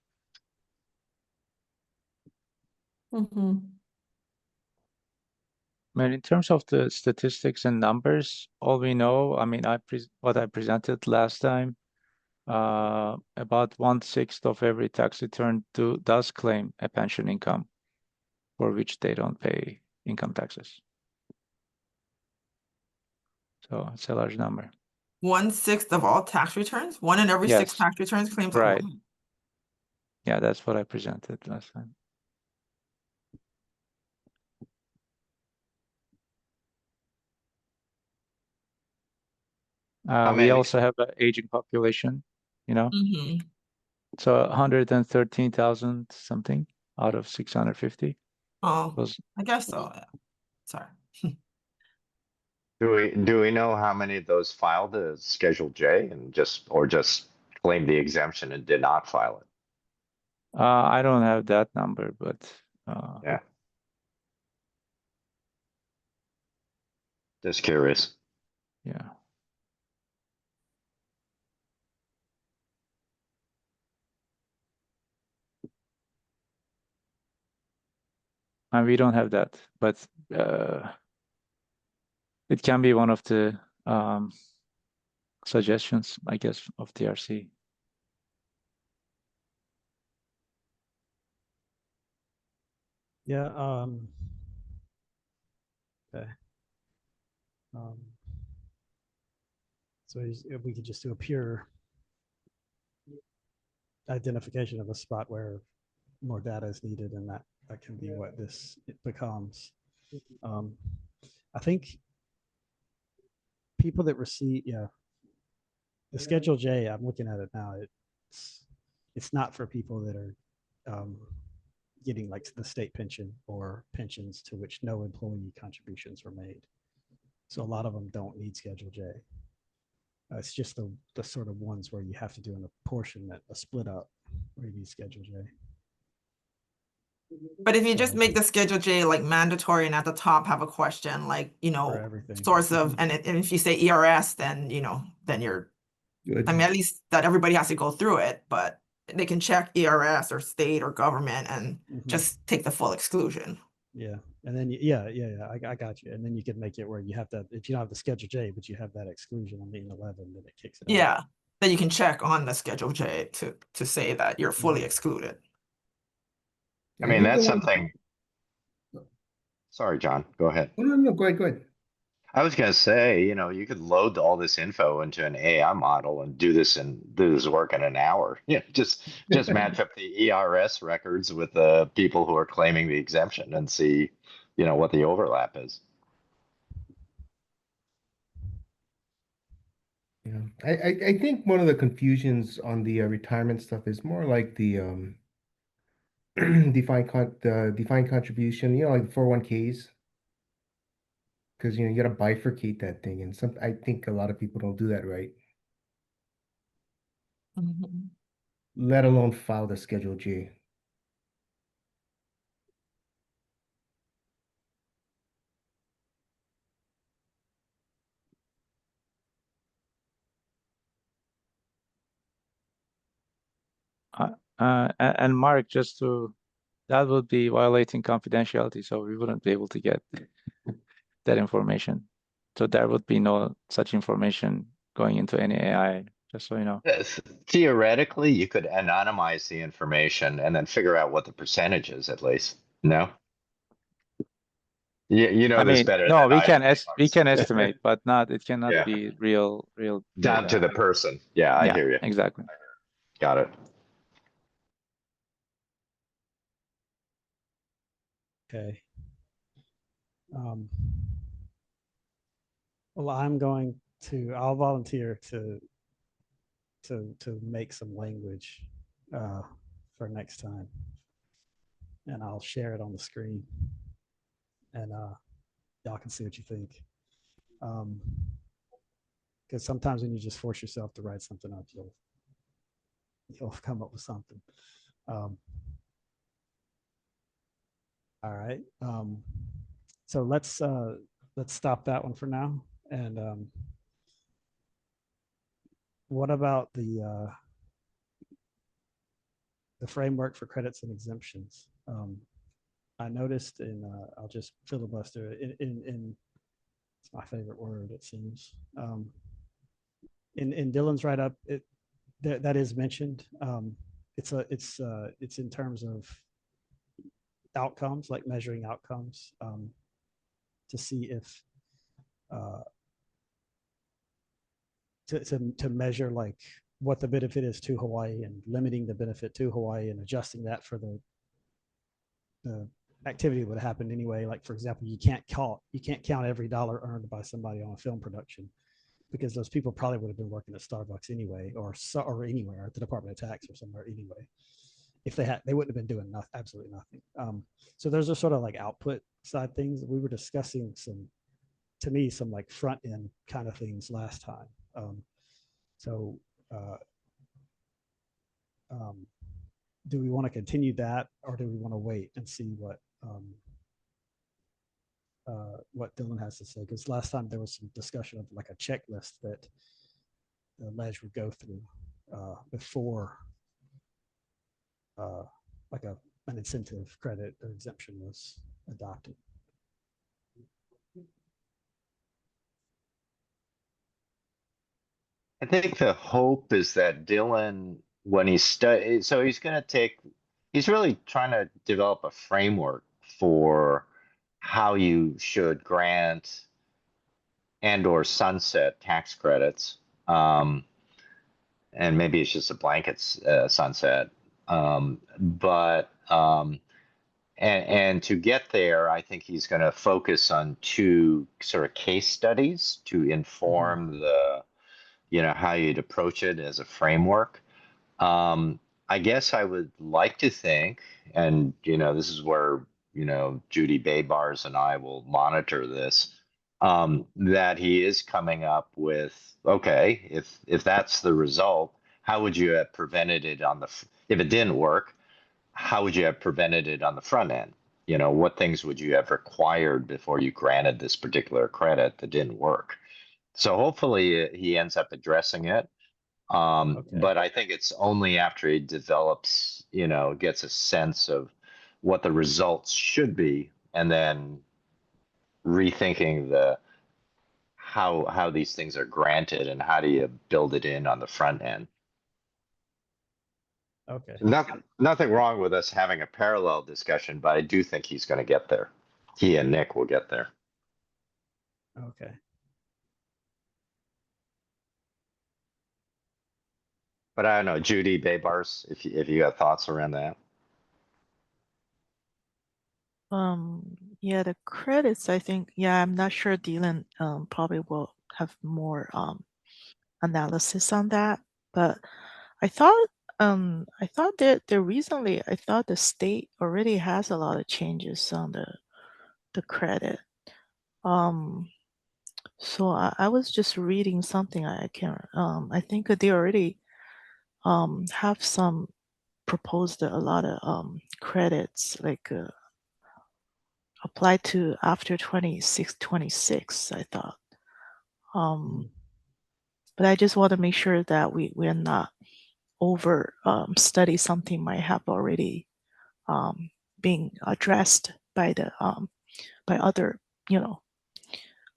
I mean, in terms of the statistics and numbers, all we know, I mean, what I presented last time, about 1/6 of every tax return does claim a pension income for which they don't pay income taxes. So it's a large number. 1/6 of all tax returns? One in every six Yes. tax returns claims. Right. Yeah, that's what I presented last time. How We many? also have an aging population, you know, Mhm. so 113,000 something out of 650. Oh, Those, I guess so. Yeah. Sorry. Do we know how many of those filed as Schedule J and just claimed the exemption and did not file it? I don't have that number, but Yeah. Just curious. yeah. And we don't have that, but it can be one of the suggestions, I guess, of TRC. Yeah. Okay. So if we could just do a pure identification of a spot where more data is needed, and that can be what it becomes. I think people that receive, yeah, the Schedule J, I'm looking at it now. It's not for people that are getting like the state pension or pensions to which no employee contributions were made. So a lot of them don't need Schedule J. It's just the sort of ones where you have to do an apportionment, a split up, where you need Schedule J. But if you just So- make the Schedule J like mandatory and at the top have a question like, you For know, everything. source of, and if you say ERS, then, you know, then you're, Good. I mean, at least that everybody has to go through it, but they can check ERS or state or government and Mhm. just take the full exclusion. Yeah, and then yeah, I got you. And then you could make it where you have that if you don't have the Schedule J, but you have that exclusion on the 11, then it kicks it out. Yeah, then you can check on the Schedule J to say that you're fully excluded. I mean, that's something. Sorry, John, go ahead. No, go ahead. I was gonna say, you know, you could load all this info into an AI model and do this work in an hour. Yeah, just match up the ERS records with the people who are claiming the exemption and see, you know, what the overlap is. Yeah, I think one of the confusions on the retirement stuff is more like the defined contribution, you know, like 401ks. Because you gotta bifurcate that thing, and I think a lot of people don't do that right, let alone file the Schedule J. And Mark, that would be violating confidentiality, so we wouldn't be able to get that information. So there would be no such information going into any AI, just so you know. Yes. Theoretically, you could anonymize the information and then figure out what the percentage is at least. No? You know I this mean, better no, than we I can do, we can Lars. estimate, but it cannot Yeah. be real Down to data. the person. Yeah, I Yeah, hear you. exactly. Got it. Okay. Well, I'll volunteer to make some language for next time, and I'll share it on the screen, and y'all can see what you think. Because sometimes when you just force yourself to write something up, you'll come up with something. All right. So let's stop that one for now. And what about the framework for credits and exemptions? I noticed I'll just filibuster in it's my favorite word, it seems. In Dylan's write-up, that is mentioned. It's in terms of outcomes, like measuring outcomes, to see if to measure like what the benefit is to Hawaii and limiting the benefit to Hawaii and adjusting that for the activity that would happen anyway. Like for example, you can't count every dollar earned by somebody on a film production. because those people probably would have been working at Starbucks anyway, or anywhere at the Department of Tax or somewhere anyway. If they wouldn't have been doing absolutely nothing. So those are sort of like output side things. We were discussing some like front end kind of things last time. Do we want to continue that, or do we want to wait and see what Dylan has to say? Because last time there was some discussion of like a checklist that the ledge would go through before like an incentive credit or exemption was adopted. I think the hope is that Dylan, when he's so he's really trying to develop a framework for how you should grant and or sunset tax credits. And maybe it's just a blanket sunset. And to get there, I think he's going to focus on 2 sort of case studies to inform the, how you'd approach it as a framework. I guess I would like to think, and this is where Judy Baybars and I will monitor this, that he is coming up with, okay, if that's the result, how would you have prevented it if it didn't work? How would you have prevented it on the front end? What things would you have required before you granted this particular credit that didn't work? So hopefully he ends up addressing it. But I think it's only after he develops, gets a sense of what the results should be, and then rethinking how these things are granted and how do you build it in on the front end. Okay. Nothing wrong with us having a parallel discussion, but I do think he's going to get there. He and Nick will get there. Okay. But I don't know, Judy Baybars, if you got thoughts around that. Yeah, the credits, I think, I'm not sure Dylan probably will have more analysis on that, but I thought that recently I thought the state already has a lot of changes on the credit. So I was just reading something, I can't I think that they already have some proposed a lot of credits like applied to after 26, I thought. But I just want to make sure that we're not over study something might have already being addressed by the by other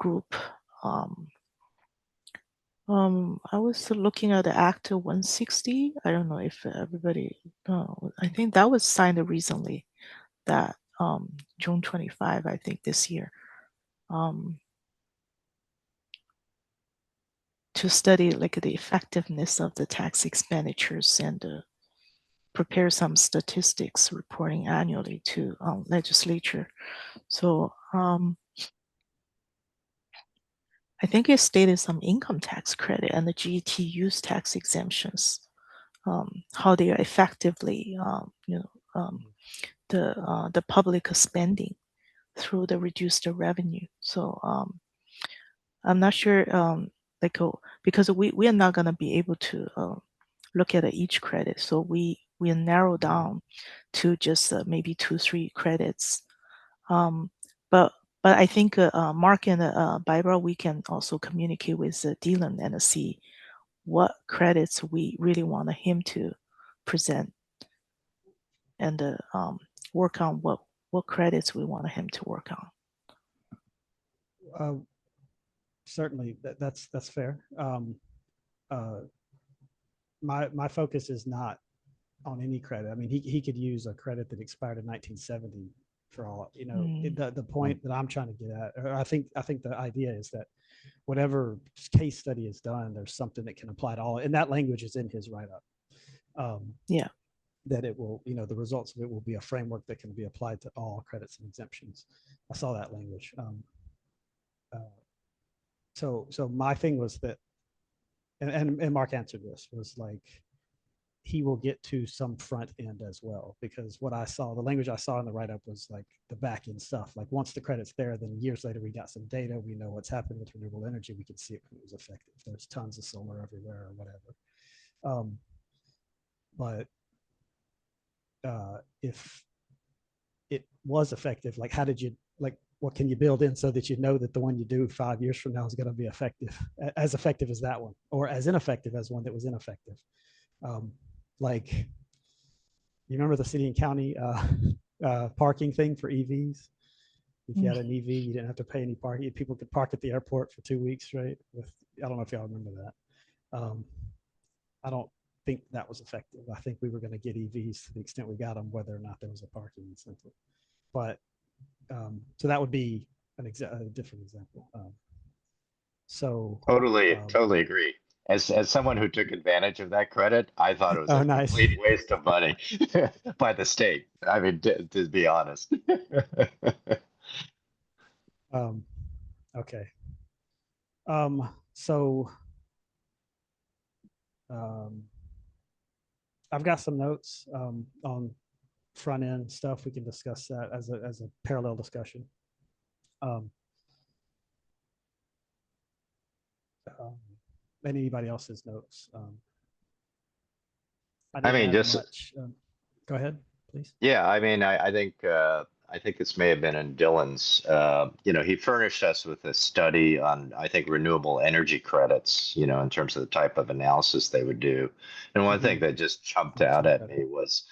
group. I was looking at the Act 160. I don't know if everybody I think that was signed recently, that June 25, I think this year. To study like the effectiveness of the tax expenditures and prepare some statistics reporting annually to legislature. So I think it stated some income tax credit and the GTU's tax exemptions, how they are effectively, the public spending through the reduced revenue. So I'm not sure, because we are not going to be able to look at each credit. So we narrow down to just maybe 2-3 credits. But I think Mark and Barbara, we can also communicate with Dylan and see what credits we really want him to present, and work on what credits we want him to work on. Certainly, that's fair. My focus is not on any credit. I mean, he could use a credit that expired in 1970 for all, the point that I'm trying to get at, or I think the idea is that whatever case study is done, there's something that can apply to all, and that language is in his write-up. That it will, the results of it will be a framework that can be applied to all credits and exemptions. I saw that language. So my thing was that and Mark answered this, was like, he will get to some front end as well, because what I saw, the language I saw in the write-up was like the back end stuff. Like once the credit's there, then years later, we got some data. We know what's happened with renewable energy. We can see it when it was effective. There's tons of solar everywhere or whatever. But if it was effective, like how did you, like what can you build in so that you know that the one you do 5 years from now is going to be effective, as effective as that one, or as ineffective as one that was ineffective? Like, you remember the city and county parking thing for EVs? If you had an EV, you didn't have to pay any parking. People could park at the airport for 2 weeks, right? I don't know if y'all remember that. I don't think that was effective. I think we were going to get EVs to the extent we got them, whether or not there was a parking incentive. But so that would be a different example. Totally agree. As someone who took advantage of that credit, I thought it was a nice. complete waste of money by the state. I mean, to be honest. Okay. So I've got some notes on front end stuff. We can discuss that as a parallel discussion. And anybody else's notes. I mean, just much. Go ahead, please. yeah. I mean, I think this may have been in Dylan's. He furnished us with a study on, I think, renewable energy credits. In terms of the type of analysis they would do. And one thing that just jumped out at me was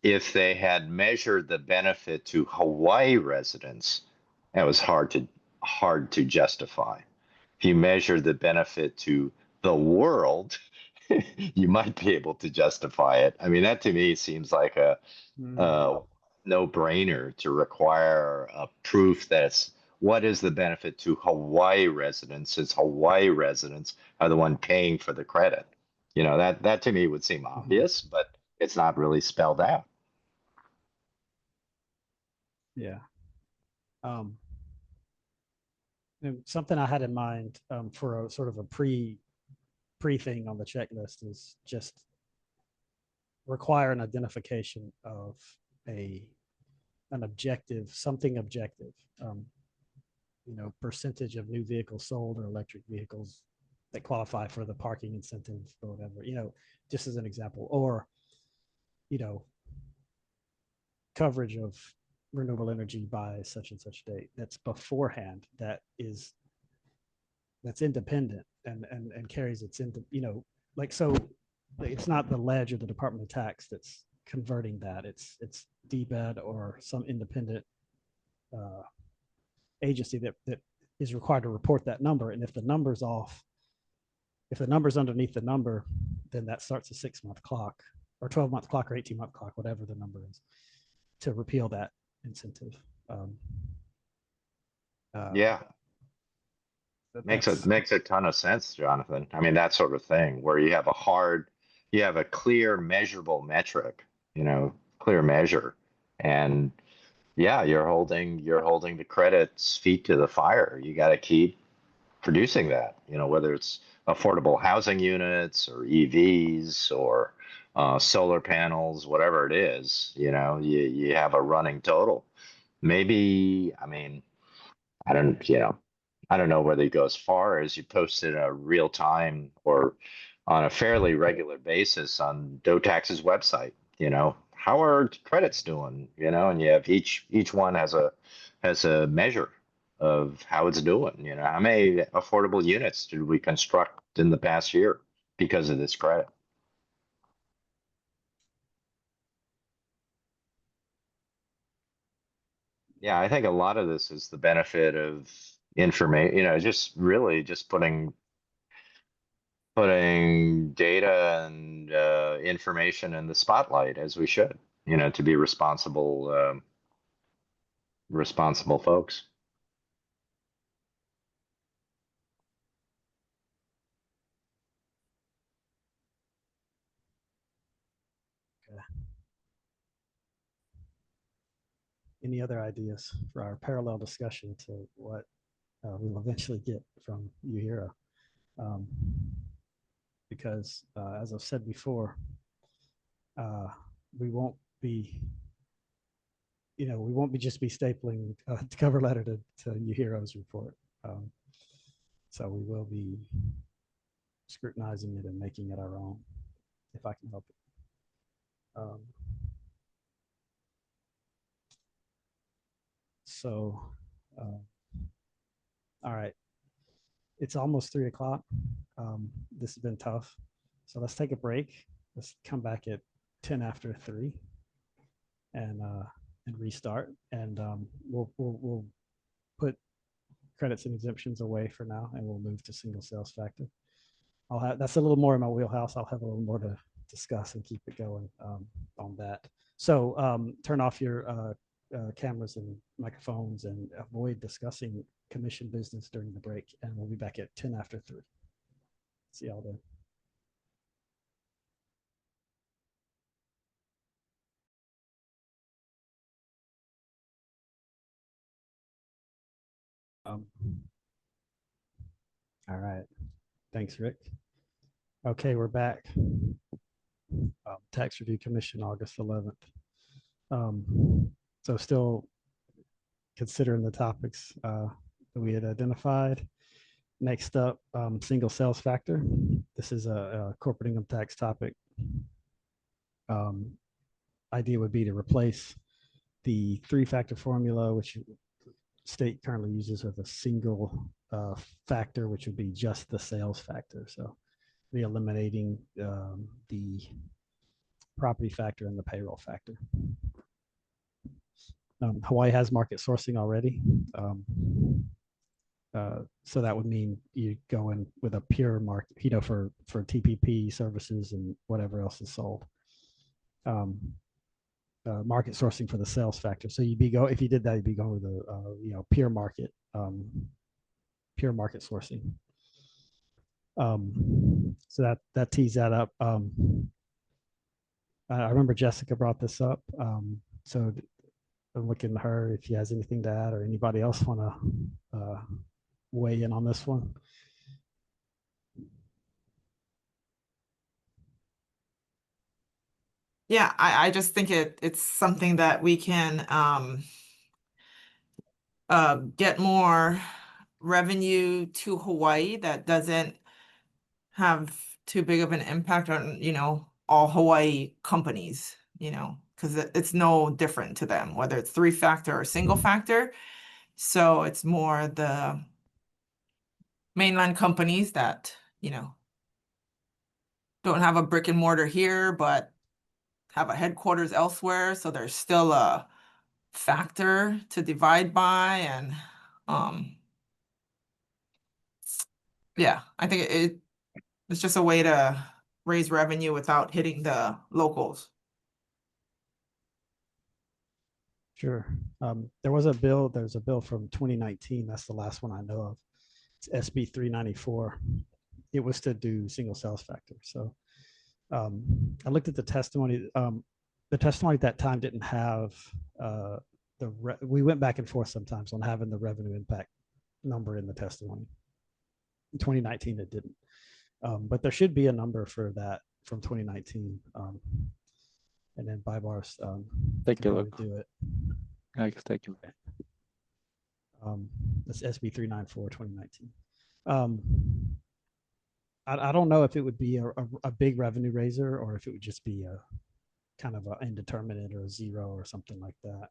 if they had measured the benefit to Hawaii residents, that was hard to justify. If you measure the benefit to the world, you might be able to justify it. I mean, that to me seems like a no-brainer to require a proof that's what is the benefit to Hawaii residents, since Hawaii residents are the one paying for the credit. That to me would seem obvious, but it's not really spelled out. Yeah. Something I had in mind for a sort of a pre thing on the checklist is just require an identification of an objective, something objective. Percentage of new vehicles sold or electric vehicles that qualify for the parking incentive or whatever, just as an example, or, coverage of renewable energy by such and such date. That's beforehand. That's independent and carries its into, so it's not the ledge of the Department of Tax that's converting that. It's DBED or some independent agency that is required to report that number. And if the number's off, if the number's underneath the number, then that starts a 6-month clock or 12-month clock or 18-month clock, whatever the number is, to repeal that incentive. Yeah. Makes a ton of sense, Jonathan. I mean, that sort of thing where you have a clear measurable metric, clear measure. And yeah, you're holding the credits feet to the fire. You got to keep producing that, whether it's affordable housing units or EVs or solar panels, whatever it is, you have a running total. Maybe, I mean, I don't know whether you go as far as you post it a real time or on a fairly regular basis on Tax's website. How are credits doing? And you have each one has a measure of how it's doing. How many affordable units did we construct in the past year because of this credit? Yeah, I think a lot of this is the benefit of information, just really just putting data and information in the spotlight as we should, to be responsible folks. Okay. Any other ideas for our parallel discussion to what we'll eventually get from UHERO? Because as I've said before, we won't be, we won't be just be stapling the cover letter to New Heroes report. So we will be scrutinizing it and making it our own, if I can help it. So, all right, it's almost 3 o'clock. This has been tough. So let's take a break. Let's come back at 10 after 3 and restart. And we'll put credits and exemptions away for now, and we'll move to single sales factor. That's a little more in my wheelhouse. I'll have a little more to discuss and keep it going on that. So turn off your cameras and microphones and avoid discussing commission business during the break. And we'll be back at 10 after 3. See y'all then. All right. Thanks, Rick. Okay, we're back. Tax Review Commission, August 11th. So still considering the topics that we had identified. Next up, single sales factor. This is a corporate income tax topic. Idea would be to replace the 3-factor formula, which state currently uses, with a single factor, which would be just the sales factor. So be eliminating the property factor and the payroll factor. Hawaii has market sourcing already. So that would mean you go in with a pure market, for TPP services and whatever else is sold. Market sourcing for the sales factor. So if you did that, you'd be going with a pure market sourcing. So that tees that up. I remember Jessica brought this up. So I'm looking at her if she has anything to add, or anybody else want to weigh in on this one. Yeah, I just think it's something that we can get more revenue to Hawaii that doesn't have too big of an impact on, all Hawaii companies, because it's no different to them, whether it's 3-factor or single factor. So it's more the mainland companies that, don't have a brick and mortar here, but have a headquarters elsewhere. So there's still a factor to divide by. And yeah, I think it's just a way to raise revenue without hitting the locals. Sure. There's a bill from 2019. That's the last one I know of. It's SB 394. It was to do single sales factor. So I looked at the testimony. The testimony at that time didn't have we went back and forth sometimes on having the revenue impact number in the testimony. In 2019, it didn't. But there should be a number for that from 2019. And then Bybars Take a look. do it. I can take a look. That's SB 394 2019. I don't know if it would be a big revenue raiser, or if it would just be a kind of an indeterminate or a 0 or something like that.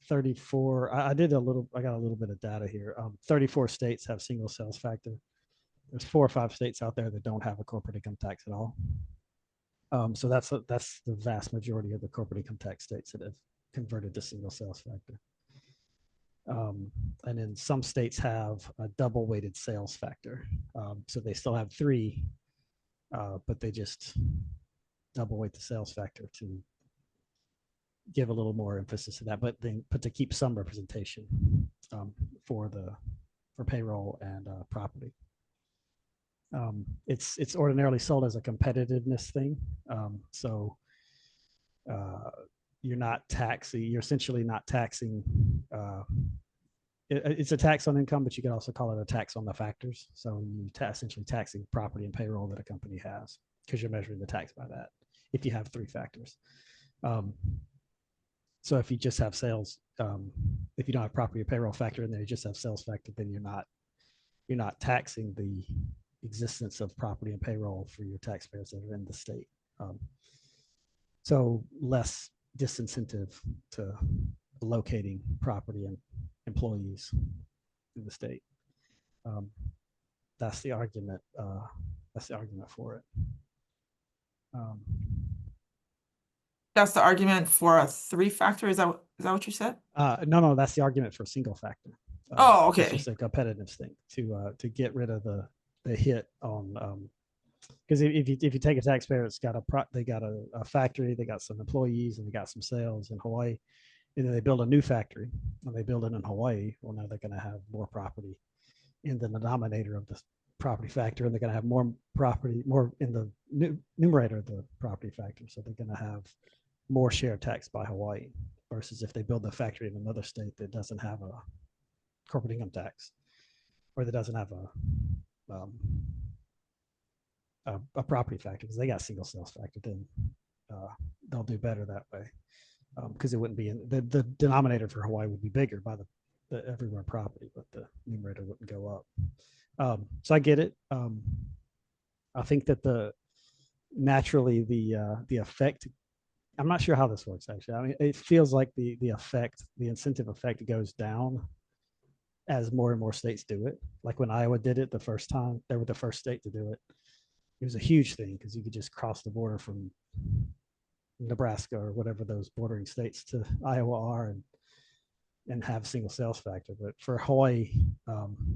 34, I got a little bit of data here. 34 states have single sales factor. There's 4 or 5 states out there that don't have a corporate income tax at all. So that's the vast majority of the corporate income tax states that have converted to single sales factor. And then some states have a double weighted sales factor. So they still have 3, but they just double weight the sales factor to give a little more emphasis to that, but to keep some representation for payroll and property. It's ordinarily sold as a competitiveness thing. So you're essentially not taxing it's a tax on income, but you could also call it a tax on the factors. So you essentially taxing property and payroll that a company has, because you're measuring the tax by that if you have 3 factors. So if you just have sales, if you don't have property or payroll factor in there, you just have sales factor, then you're not taxing the existence of property and payroll for your taxpayers that are in the state. So less disincentive to locating property and employees in the state. That's the argument. That's the argument for it. That's the argument for a 3-factor. Is that what you said? No, that's the argument for a single factor. Oh, It's okay. just a competitive thing to get rid of the hit on, because if you take a taxpayer, it's got they got a factory, they got some employees, and they got some sales in Hawaii, and then they build a new factory and they build it in Hawaii. Well, now they're going to have more property in the denominator of the property factor, and they're going to have more property, more in the numerator of the property factor. So they're going to have more share tax by Hawaii versus if they build the factory in another state that doesn't have a corporate income tax, or that doesn't have a property factor, because they got single sales factor, then they'll do better that way, because it wouldn't be in the denominator for Hawaii would be bigger by the everywhere property, but the numerator wouldn't go up. So I get it. I think that naturally the effect, I'm not sure how this works actually. I mean, it feels like the incentive effect goes down as more and more states do it. Like when Iowa did it the first time, they were the first state to do it. It was a huge thing because you could just cross the border from Nebraska or whatever those bordering states to Iowa are and have single sales factor. But for Hawaii,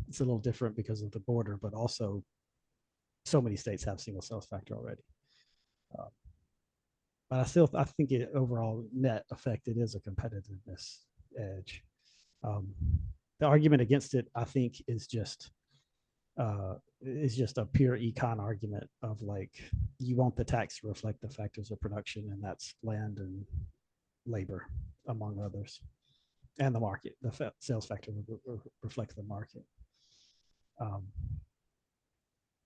it's a little different because of the border, but also so many states have single sales factor already. But I think it overall net effect, it is a competitiveness edge. The argument against it, I think, is just a pure econ argument of like, you want the tax to reflect the factors of production, and that's land and labor, among others, and the market. The sales factor would reflect the market.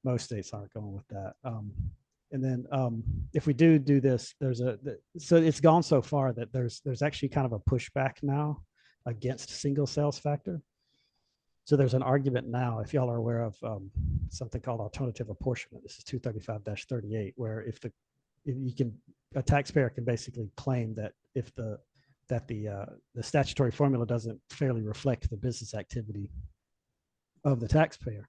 Most states aren't going with that. And then if we do this, so it's gone so far that there's actually kind of a pushback now against single sales factor. So there's an argument now, if y'all are aware of something called alternative apportionment. This is 235-38, where a taxpayer can basically claim that if the statutory formula doesn't fairly reflect the business activity of the taxpayer.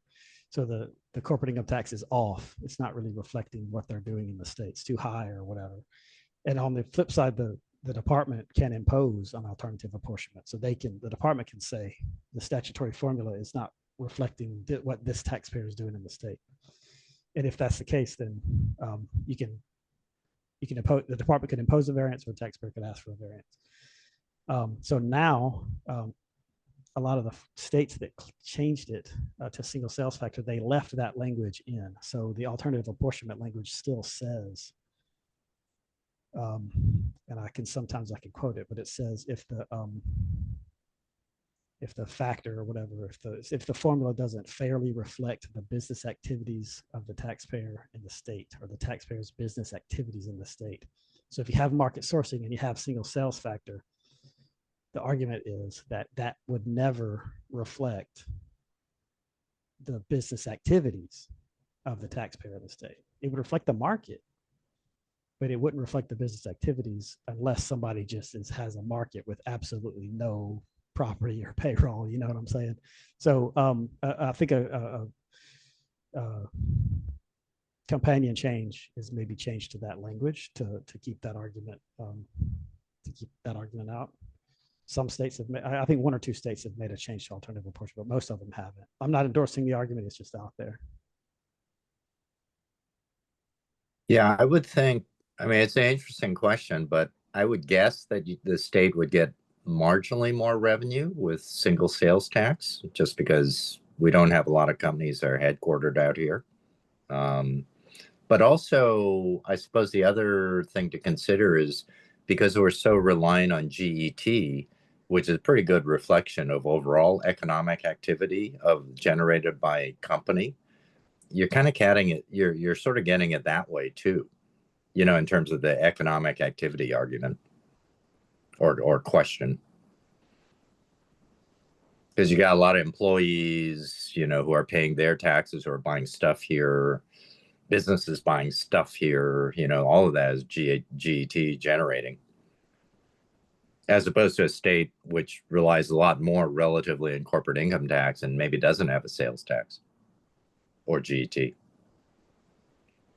So the corporate income tax is off. It's not really reflecting what they're doing in the state. It's too high or whatever. And on the flip side, the department can impose an alternative apportionment. So the department can say the statutory formula is not reflecting what this taxpayer is doing in the state. And if that's the case, then you can impose, the department can impose a variance, or the taxpayer can ask for a variance. So now a lot of the states that changed it to single sales factor, they left that language in. So the alternative apportionment language still says, and I can quote it, but it says if the factor or whatever, if the formula doesn't fairly reflect the business activities of the taxpayer in the state, or the taxpayer's business activities in the state. So if you have market sourcing and you have single sales factor, the argument is that that would never reflect the business activities of the taxpayer in the state. It would reflect the market, but it wouldn't reflect the business activities unless somebody just has a market with absolutely no property or payroll. You know what I'm saying? So I think a companion change is maybe changed to that language to keep that argument out. Some states have made, I think 1 or 2 states have made a change to alternative apportionment, but most of them haven't. I'm not endorsing the argument, it's just out there. Yeah, I would think, I mean, it's an interesting question, but I would guess that the state would get marginally more revenue with single sales tax, just because we don't have a lot of companies that are headquartered out here. But also, I suppose the other thing to consider is, because we're so reliant on GET, which is a pretty good reflection of overall economic activity of generated by company, you're kind of getting it, you're sort of getting it that way too, in terms of the economic activity argument or question. Because you got a lot of employees, who are paying their taxes, who are buying stuff here, businesses buying stuff here, all of that is GET generating. As opposed to a state which relies a lot more relatively in corporate income tax and maybe doesn't have a sales tax or GET.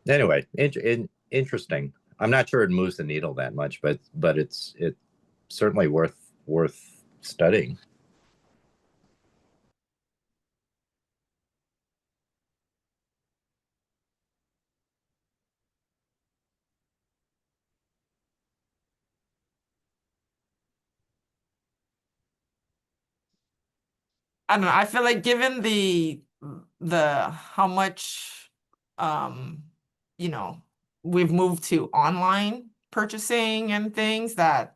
Anyway, interesting. I'm not sure it moves the needle that much, but it's certainly worth studying. I don't know. I feel like given the how much we've moved to online purchasing and things that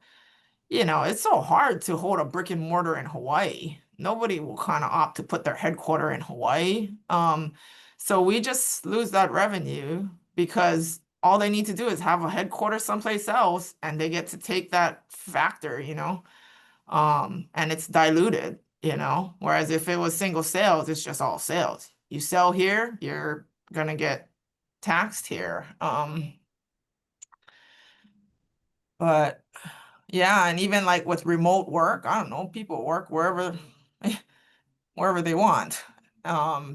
it's so hard to hold a brick and mortar in Hawaii. Nobody will kind of opt to put their headquarter in Hawaii. So we just lose that revenue because all they need to do is have a headquarters someplace else and they get to take that factor, and it's diluted, whereas if it was single sales, it's just all sales. You sell here, you're gonna get taxed here. But yeah, and even like with remote work, I don't know, people work wherever they want.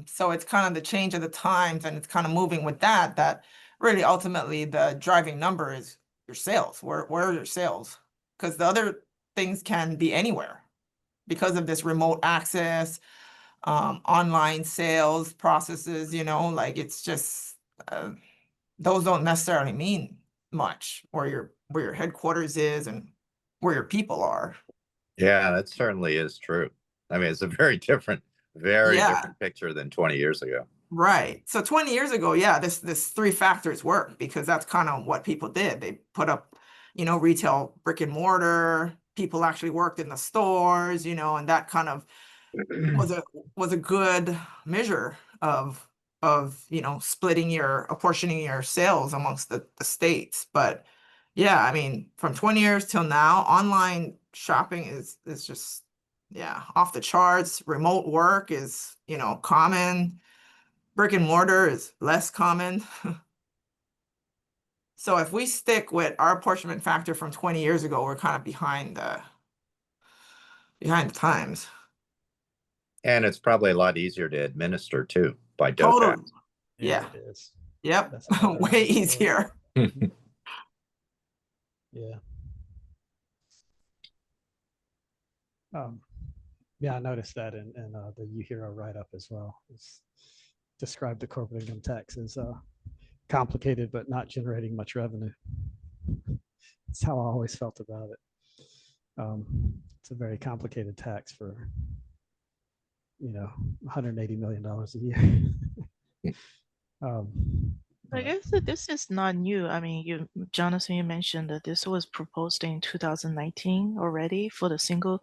So it's kind of the change of the times and it's kind of moving with that really ultimately the driving number is your sales. Where are your sales? Because the other things can be anywhere because of this remote access, online sales processes, like it's just those don't necessarily mean much where your headquarters is and where your people are. Yeah, that certainly is true. I mean, it's a very different picture than 20 years ago. Right. So 20 years ago, yeah, this three factors worked because that's kind of what people did. They put up, retail brick and mortar, people actually worked in the stores, and that kind of was a good measure of apportioning your sales amongst the states. But yeah, I mean, from 20 years till now, online shopping is just off the charts. Remote work is, common. Brick and mortar is less common. So if we stick with our apportionment factor from 20 years ago, we're kind of behind the times. And it's probably a lot easier to administer too by DOTAX. Totally. Yeah. It is. Yep. That's another Way reason for it. easier. Yeah. Yeah, I noticed that in the UHERO write-up as well. It's described the corporate income tax as complicated but not generating much revenue. That's how I always felt about it. It's a very complicated tax for $180 million a year. I guess that this is not new. I mean, Jonathan, you mentioned that this was proposed in 2019 already for the single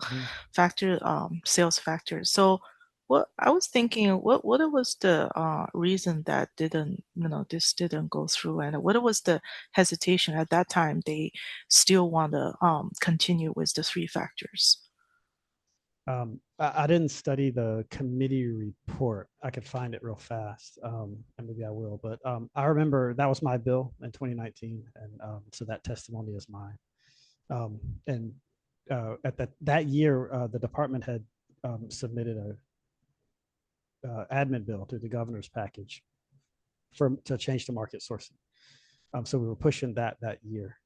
factor sales factor. So, what I was thinking, what was the reason that this didn't go through, and what was the hesitation at that time? They still want to continue with the three factors. I didn't study the committee report. I could find it real fast, and maybe I will. But I remember that was my bill in 2019, and so that testimony is mine. And at that year, the department had submitted a admin bill to the governor's package to change to market sourcing. So we were pushing that year,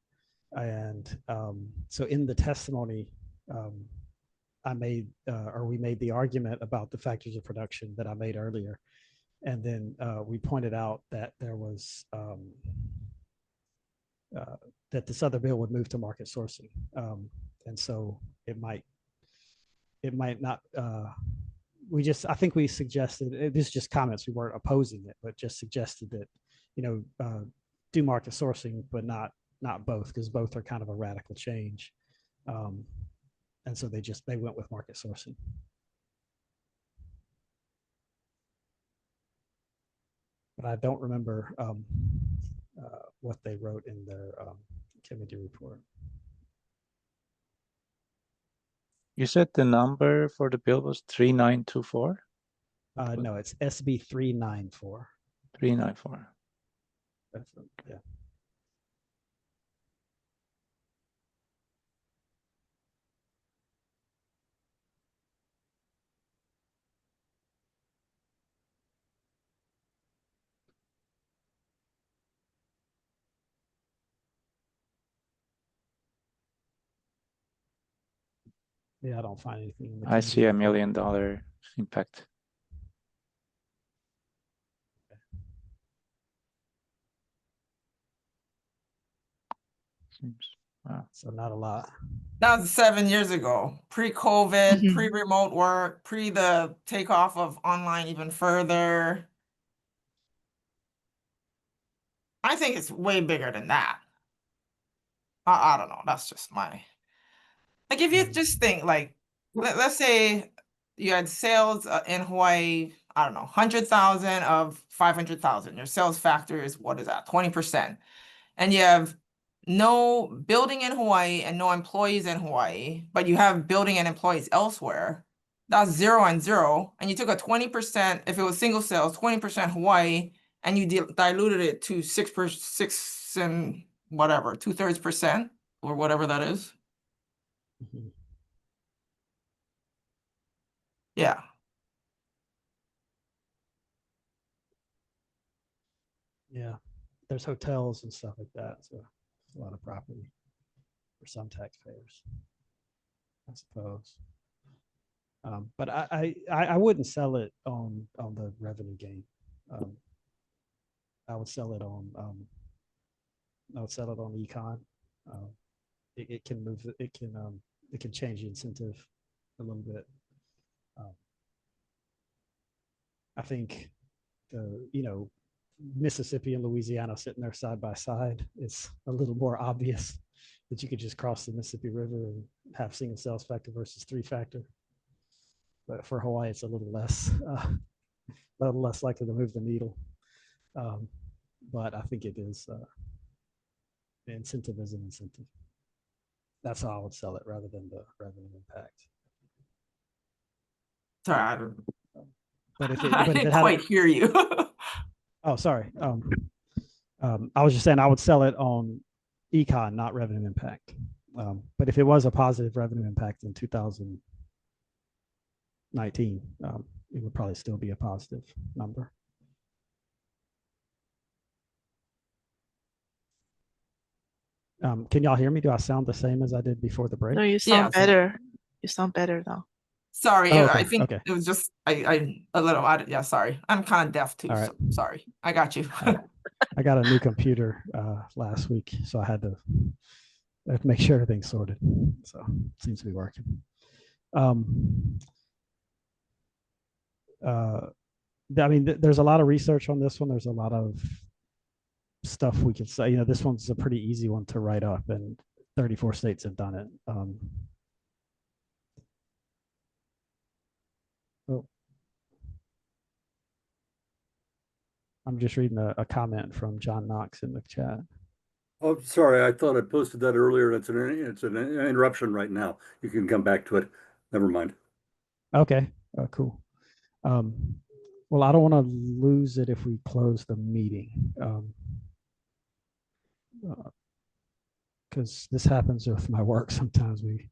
and so in the testimony. We made the argument about the factors of production that I made earlier. And then we pointed out that there was, that this other bill would move to market sourcing. And so it might not, I think we suggested, this is just comments, we weren't opposing it, but just suggested that, do market sourcing, but not both, because both are kind of a radical change. And so they went with market sourcing. But I don't remember what they wrote in their committee report. You said the number for the bill was 3924? No, it's SB 394. 394. Yeah. Yeah, I don't find anything in the I see $1 committee report. million impact. Seems, wow. So not a lot. That was 7 years ago, pre-COVID, Mhm. pre-remote work, pre the takeoff of online even further. I think it's way bigger than that. I don't know. That's just my. Like, if you just think, like, let's say you had sales in Hawaii, I don't know, 100,000 of 500,000. Your sales factor is, what is that, 20%? And you have no building in Hawaii and no employees in Hawaii, but you have building and employees elsewhere. That's 0 and 0. And you took a 20%, if it was single sales, 20% Hawaii, and you diluted it to 6 and whatever, 2/3% or whatever that is. Mhm. Yeah. Yeah, there's hotels and stuff like that. So it's a lot of property for some taxpayers, I suppose. But I wouldn't sell it on the revenue gain. I would sell it on econ. It can move it can change the incentive a little bit. I think Mississippi and Louisiana sitting there side by side, it's a little more obvious that you could just cross the Mississippi River and have single sales factor versus 3-factor. But for Hawaii, it's a little less likely to move the needle. But I think it is the incentive is an incentive. That's how I would sell it rather than the revenue impact. Sorry, I don't, But if I it didn't had, quite hear you. oh, sorry. I was just saying I would sell it on econ, not revenue impact. But if it was a positive revenue impact in 2019, it would probably still be a positive number. Can y'all hear me? Do I sound the same as I did before the break? No, you Yeah, sound better. You sound better now. Sorry, Oh, I okay, think okay. it was just I a little yeah, sorry. I'm kind of deaf too. All right. So sorry. I got you. All right. I got a new computer last week, so I had to make sure everything's sorted. So it seems to be working. I mean, there's a lot of research on this one. There's a lot of stuff we could say. This one's a pretty easy one to write up, and 34 states have done it. I'm just reading a comment from John Knox in the chat. Oh, sorry. I thought I posted that earlier. It's an interruption right now. You can come back to it. Never mind. Okay, cool. Well, I don't want to lose it if we close the meeting. Because this happens with my work. Sometimes we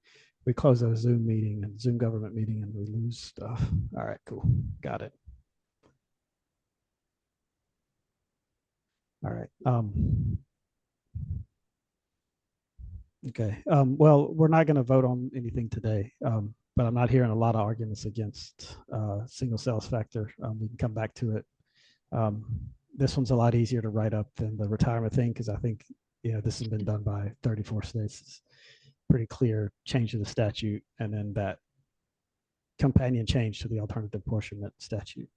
close a Zoom meeting and Zoom government meeting and we lose stuff. All right, cool. Got it. All right. Okay. Well, we're not going to vote on anything today, but I'm not hearing a lot of arguments against single sales factor. We can come back to it. This one's a lot easier to write up than the retirement thing because I think this has been done by 34 states. It's pretty clear change to the statute and then that companion change to the alternative apportionment statute.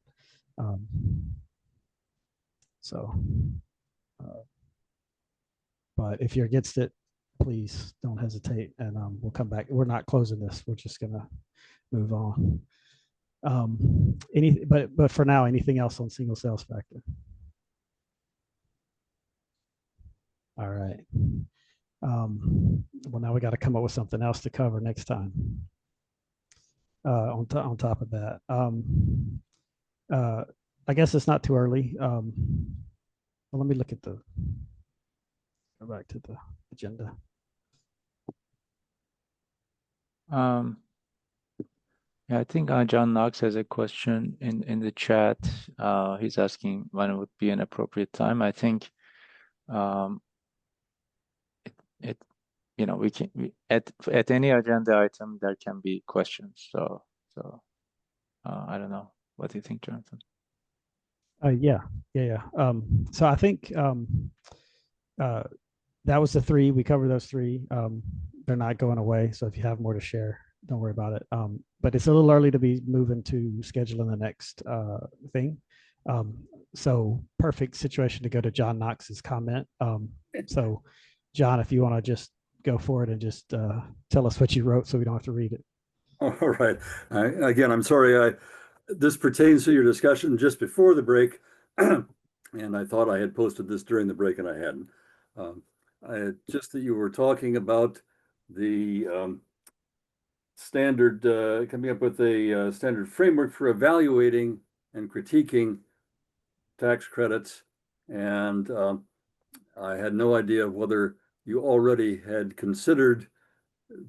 But if you're against it, please don't hesitate, and we'll come back. We're not closing this. We're just gonna move on. But for now, anything else on single sales factor? All right. Well, now we got to come up with something else to cover next time. On top of that, I guess it's not too early. Well, let me look at go back to the agenda. Yeah, I think John Knox has a question in the chat. He's asking when would be an appropriate time. I think we can at any agenda item there can be questions. So I don't know. What do you think, Jonathan? Yeah. So I think that was the three. We covered those three. They're not going away. So if you have more to share, don't worry about it. But it's a little early to be moving to scheduling the next thing. So perfect situation to go to John Knox's comment. So John, if you want to just go for it and just tell us what you wrote so we don't have to read it. All right. Again, I'm sorry. This pertains to your discussion just before the break. And I thought I had posted this during the break and I hadn't. Just that you were talking about the standard, coming up with a standard framework for evaluating and critiquing tax credits. And I had no idea whether you already had considered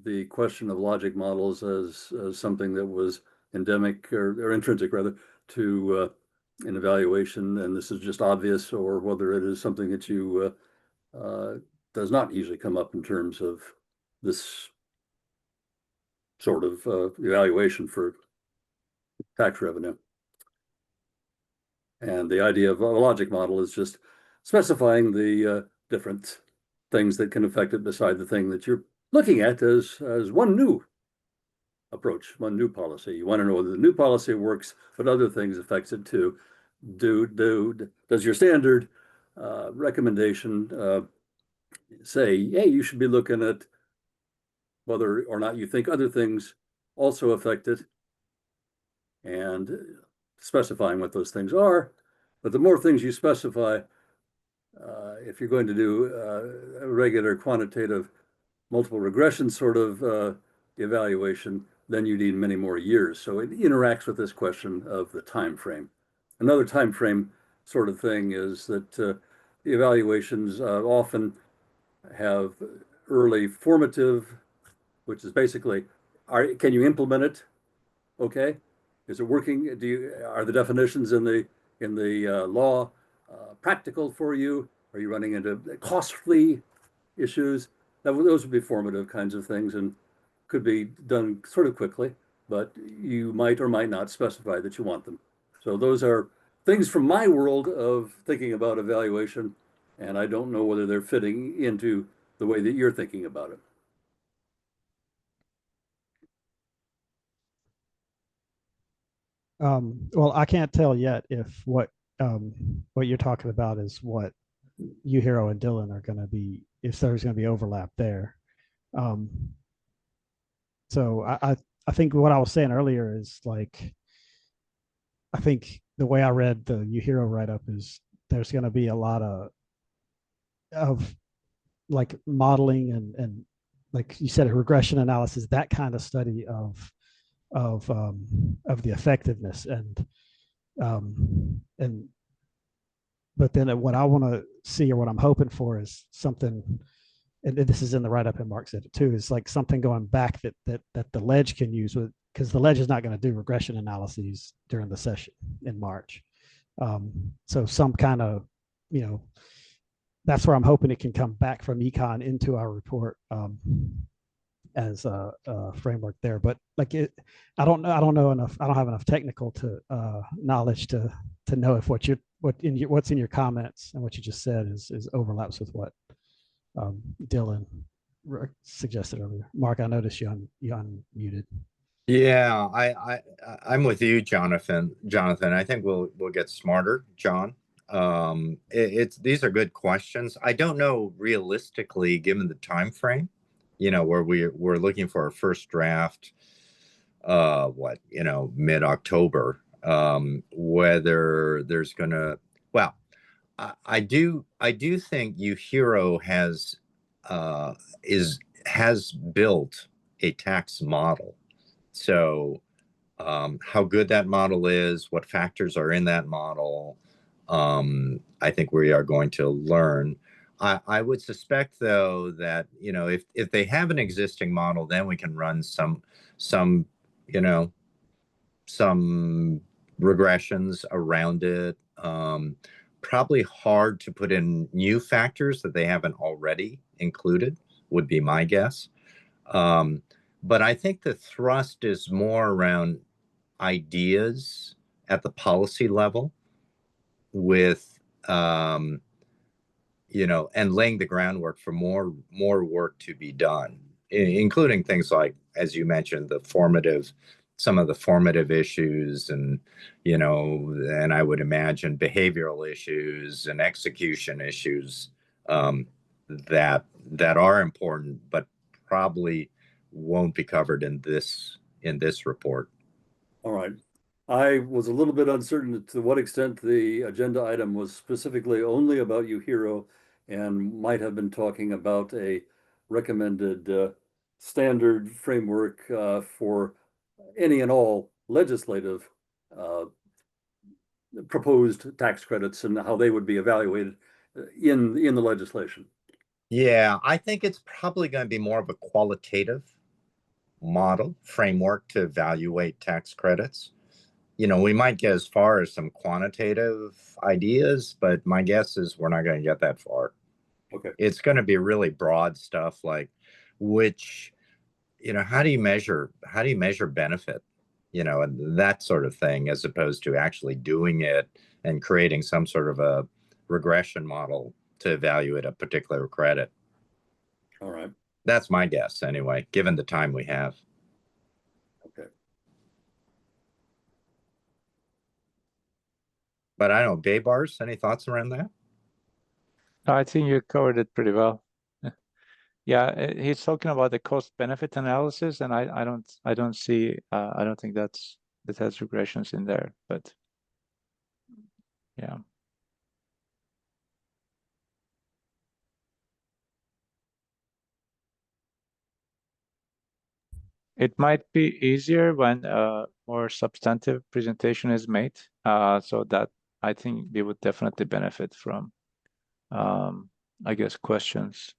the question of logic models as something that was endemic or intrinsic rather to an evaluation, and this is just obvious, or whether it is something that you does not usually come up in terms of this sort of evaluation for tax revenue. And the idea of a logic model is just specifying the different things that can affect it beside the thing that you're looking at as one new approach, one new policy. You want to know whether the new policy works, but other things affects it too. Does your standard recommendation say, hey, you should be looking at whether or not you think other things also affect it, and specifying what those things are. But the more things you specify, if you're going to do a regular quantitative multiple regression sort of evaluation, then you need many more years. So it interacts with this question of the time frame. Another time frame sort of thing is that the evaluations often have early formative, which is basically, can you implement it? Okay, is it working? Are the definitions in the law practical for you? Are you running into costly issues? Those would be formative kinds of things and could be done sort of quickly, but you might or might not specify that you want them. So those are things from my world of thinking about evaluation, and I don't know whether they're fitting into the way that you're thinking about it. Well, I can't tell yet if what you're talking about is what Hero and Dylan are going to be, if there's going to be overlap there. So I think what I was saying earlier is like, I think the way I read the Hero write-up is there's going to be a lot of like modeling and like you said, a regression analysis, that kind of study of the effectiveness but then what I want to see, or what I'm hoping for, is something, and this is in the write-up, and Mark said it too, is like something going back that the ledge can use, with, because the ledge is not going to do regression analyses during the session in March. So some kind of, that's where I'm hoping it can come back from econ into our report as a framework there. But like I don't know enough. I don't have enough technical knowledge to know if what's in your comments and what you just said is overlaps with what Dylan suggested earlier. Mark, I noticed you unmuted. Yeah, I'm with you, Jonathan. I think we'll get smarter, John. These are good questions. I don't know realistically, given the time frame, where we're looking for our first draft, mid-October, whether there's gonna, well, I do think UHERO has built a tax model. So how good that model is, what factors are in that model, I think we are going to learn. I would suspect, though, that if they have an existing model, then we can run some regressions around it. Probably hard to put in new factors that they haven't already included, would be my guess. But I think the thrust is more around ideas at the policy level with, and laying the groundwork for more work to be done, including things like, as you mentioned, some of the formative issues, and and I would imagine behavioral issues and execution issues, that are important, but probably won't be covered in this report. All right. I was a little bit uncertain to what extent the agenda item was specifically only about UHERO and might have been talking about a recommended standard framework for any and all legislative proposed tax credits and how they would be evaluated in the legislation. Yeah, I think it's probably going to be more of a qualitative model framework to evaluate tax credits. We might get as far as some quantitative ideas, but my guess is we're not going to get that far. Okay. It's going to be really broad stuff like how do you measure benefit, and that sort of thing, as opposed to actually doing it and creating some sort of a regression model to evaluate a particular credit. All right. That's my guess anyway, given the time we have. Okay. But I don't know, Baybars, any thoughts around that? I think you covered it pretty well. Yeah, he's talking about the cost benefit analysis, and I don't see I don't think that has regressions in there, but yeah. It might be easier when a more substantive presentation is made, so that I think we would definitely benefit from, I guess, questions.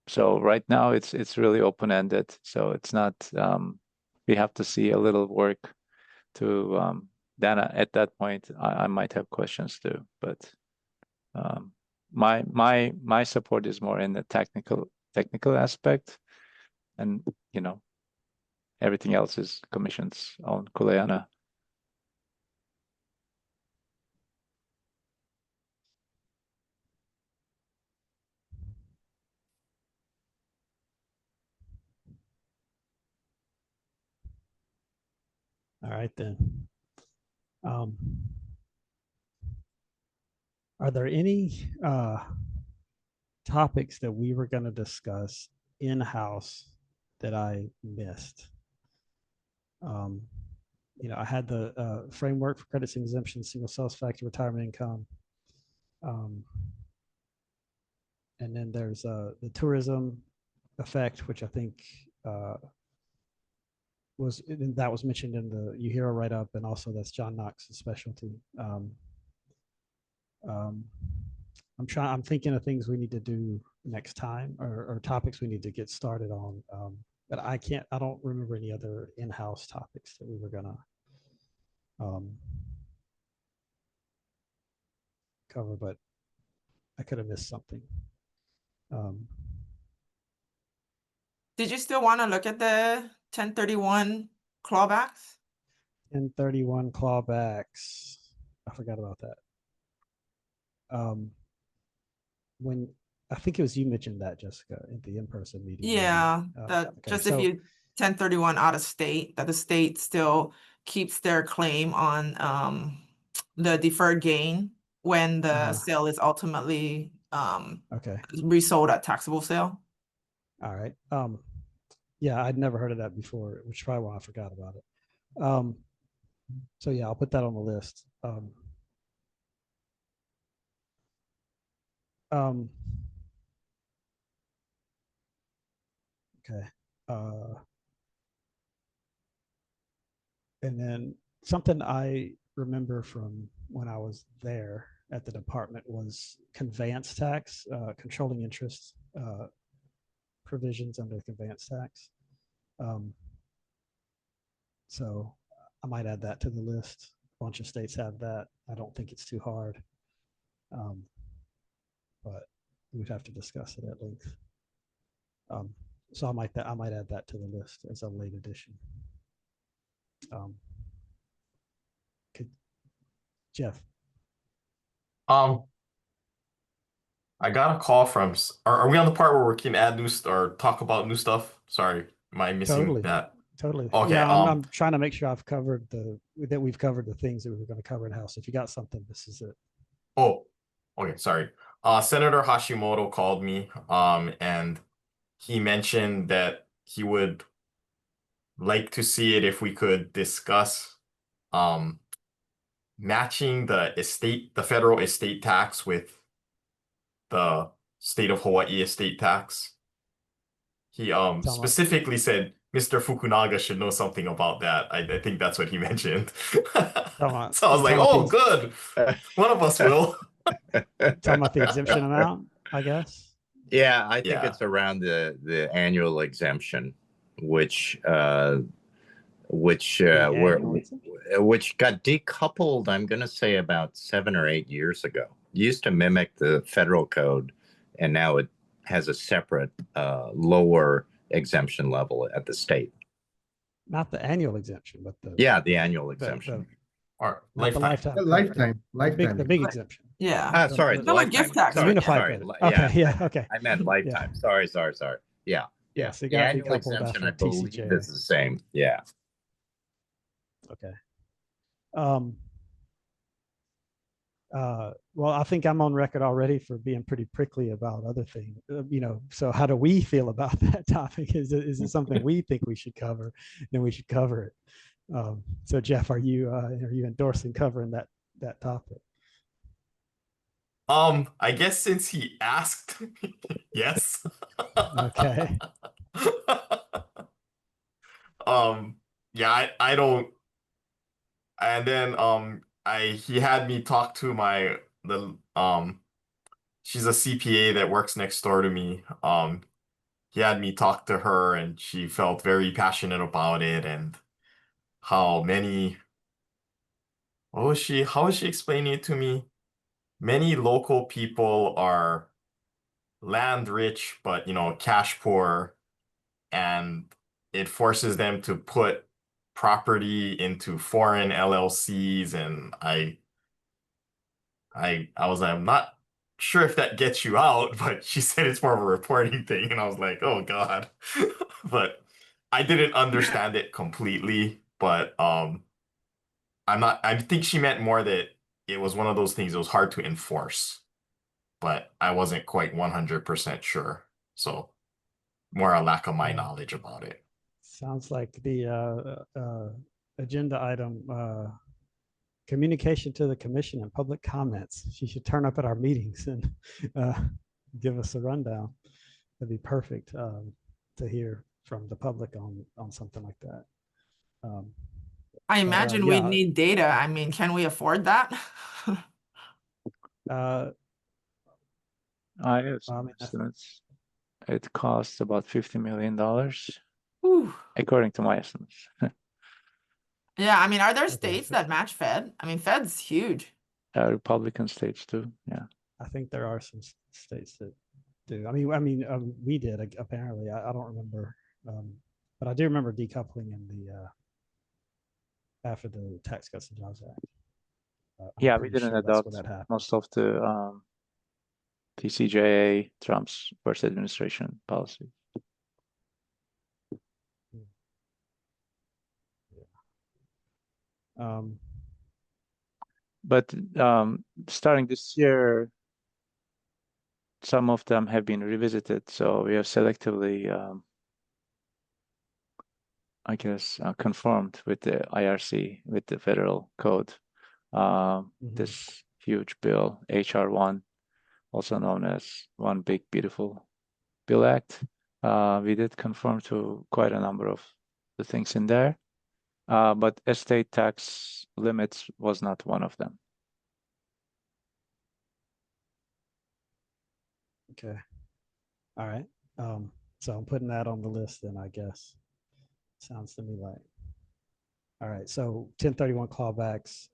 So right now it's really open-ended, so it's not, we have to see a little work to, then at that point I might have questions too, but my support is more in the technical aspect, and everything else is Commission's own kuleana. All right then. Are there any topics that we were going to discuss in-house that I missed? I had the framework for credits and exemptions, single sales factor, retirement income. And then there's the tourism effect, which I think was mentioned in the UHERO write-up, and also that's John Knox's specialty. I'm thinking of things we need to do next time, or topics we need to get started on. But I don't remember any other in-house topics that we were gonna cover, but I could have missed something. Did you still want to look at the 1031 clawbacks? 1031 clawbacks. I forgot about that. When I think it was you mentioned that, Jessica, at the in-person meeting. Yeah, that okay, just so, if you 1031 out of state, that the state still keeps their claim on the deferred gain when the Uh-huh. sale is ultimately Okay. resold at taxable sale. All right. Yeah, I'd never heard of that before, which is probably why I forgot about it. So yeah, I'll put that on the list. Okay. And then something I remember from when I was there at the department was conveyance tax, controlling interest provisions under conveyance tax. So I might add that to the list. A bunch of states have that. I don't think it's too hard, but we'd have to discuss it at length. So I might add that to the list as a late addition. Jeff. I got a call from. Are we on the part where we can add new or talk about new stuff? Sorry, am I missing Totally. that? Totally. Okay. Yeah, I'm trying to make sure we've covered the things that we were going to cover in house. If you got something, this is it. Oh, okay. Sorry. Senator Hashimoto called me. And he mentioned that he would like to see it if we could discuss matching the federal estate tax with the state of Hawaii estate tax. He specifically said Mr. Fukunaga should know something about that. I think that's what he mentioned. So I was like, oh, good. One of us will. Talking about the exemption amount, I guess. Yeah, I think it's around the annual exemption, which got decoupled, I'm going to say about 7 or 8 years ago. It used to mimic the federal code, and now it has a separate lower exemption level at the state. Not the annual exemption, but the the annual exemption. Or lifetime. The big exemption. Yeah. Sorry, the lifetime. Gift tax. Sorry, Unified. sorry. Okay. Yeah. Okay. I meant lifetime. Yeah. Sorry. Yeah. Yes, it The got annual decoupled exemption, after I believe, TCJA. is the same. Yeah. Okay. Well, I think I'm on record already for being pretty prickly about other things, so how do we feel about that topic? Is it something we think we should cover? Then we should cover it. So Jeff, are you endorsing covering that topic? I guess since he asked, yes. Okay. Yeah, I don't. And then he had me talk to she's a CPA that works next door to me. He had me talk to her, and she felt very passionate about it, and how was she explaining it to me? Many local people are land rich, but cash poor, and it forces them to put property into foreign LLCs, and I was like, I'm not sure if that gets you out, but she said it's more of a reporting thing, and I was like, oh God. But I didn't understand it completely, but I think she meant more that it was one of those things that was hard to enforce, but I wasn't quite 100% sure. So more a lack of my knowledge about it. Sounds like the agenda item, communication to the commission and public comments. She should turn up at our meetings and give us a rundown. That'd be perfect to hear from the public on something like that. I imagine we need data. I mean, can we afford that? I have some estimates. It costs about $50 million, according to my estimates. Yeah, I mean, are there states that match Fed? I mean, Fed's huge. Republican states too. Yeah, I think there are some states that do. I mean, we did apparently. I don't remember, but I do remember decoupling in the after the Tax Cuts and Jobs Act. yeah, we didn't adopt most of the TCJA, Trump's first administration policy. but starting this year, some of them have been revisited. So we have selectively, I guess, conformed with the IRC, with the federal code. This huge bill, HR 1, also known as One Big Beautiful Bill Act. We did conform to quite a number of the things in there, but estate tax limits was not one of them. Okay. All right. So I'm putting that on the list then, I guess. Sounds to me like. All right. So 1031 clawbacks,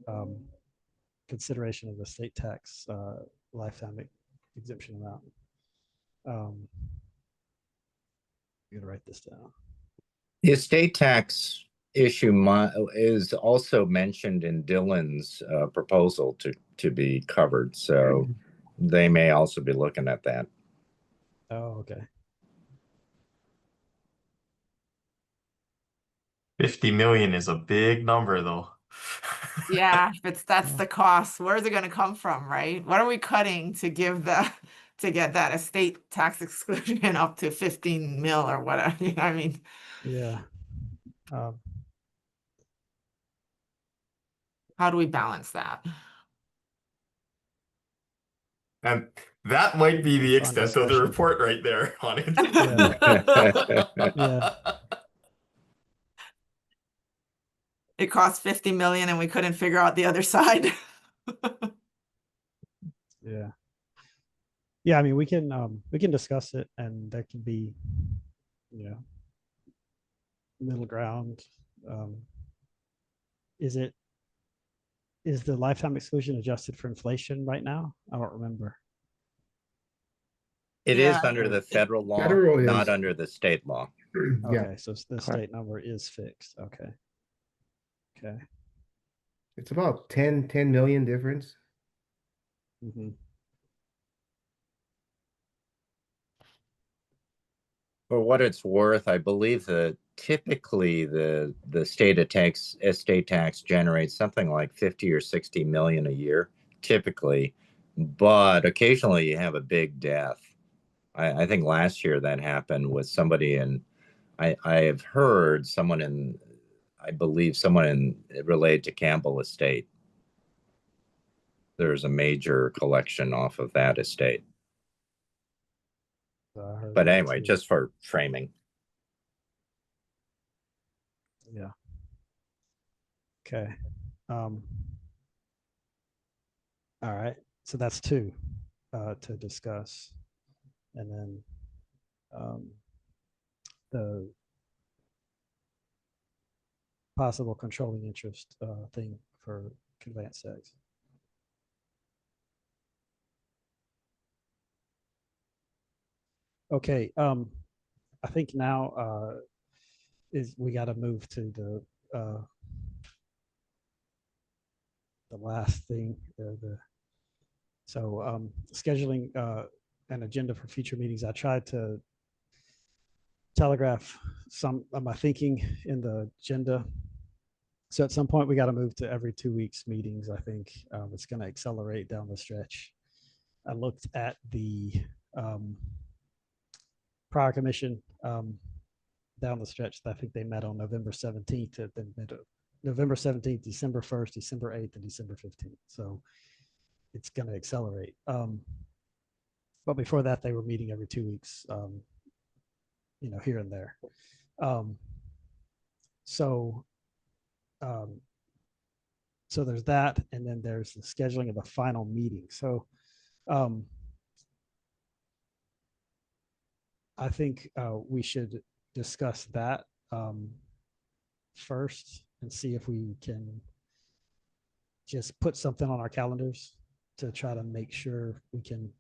consideration of the state tax lifetime exemption amount. I'm gonna write this down. The estate tax issue is also mentioned in Dylan's proposal to be covered. So they may also be looking at that. Oh, okay. 50 million is a big number though. Yeah, if that's the cost, where's it gonna come from, right? What are we cutting to give to get that estate tax exclusion up to 15 mil or whatever? You know what I mean? Yeah. How do we balance that? And that might be the Fun extent of the discussion. report right there on it. Yeah. It cost 50 million and we couldn't figure out the other side. Yeah. Yeah, I mean, we can discuss it, and there can be, middle ground. Is the lifetime exclusion adjusted for inflation right now? I don't remember. It Yeah, is under the federal law, Federal not is- under the state law. Yeah, Okay, so the state number is fixed. Okay. Okay. it's about 10 million difference. For what it's worth, I believe that typically the estate tax generates something like 50 or 60 million a year, typically, but occasionally you have a big death. I think last year that happened with somebody I have heard I believe someone related to Campbell Estate. There's a major collection off of that estate. But anyway, just for framing. Yeah. Okay. All right. So that's two to discuss. And then the possible controlling interest thing for conveyance tax. Okay. I think now we got to move to the last thing. So scheduling an agenda for future meetings. I tried to telegraph some of my thinking in the agenda. So at some point we got to move to every 2 weeks meetings. I think it's going to accelerate down the stretch. I looked at the prior commission down the stretch. I think they met on November 17th, then November 17th, December 1st, December 8th, and December 15th. So it's going to accelerate. But before that, they were meeting every 2 weeks, here and there. So there's that, and then there's the scheduling of the final meeting. So I think we should discuss that first and see if we can just put something on our calendars to try to make sure we can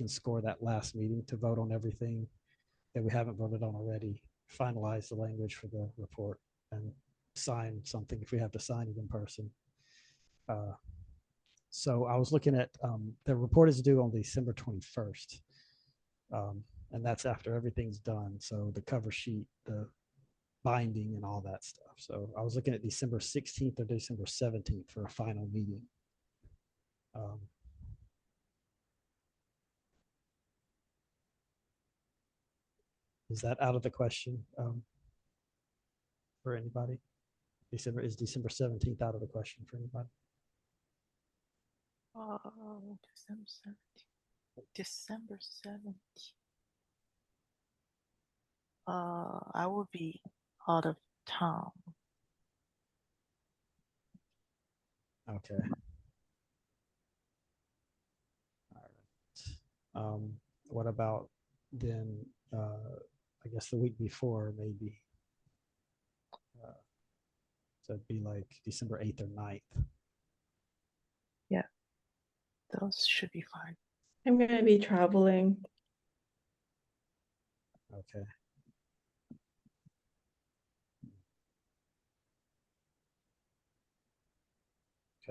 score that last meeting to vote on everything that we haven't voted on already, finalize the language for the report, and sign something if we have to sign it in person. So I was looking at the report is due on December 21st. And that's after everything's done. So the cover sheet, the binding, and all that stuff. So I was looking at December 16th or December 17th for a final meeting. Um, is that out of the question for anybody? Is December 17th out of the question for anybody? December 17th. December 17th. I will be out of town. Okay. All right. What about then? I guess the week before, maybe. So it'd be like December 8th or 9th. Yeah, those should be fine. I'm gonna be traveling. Okay.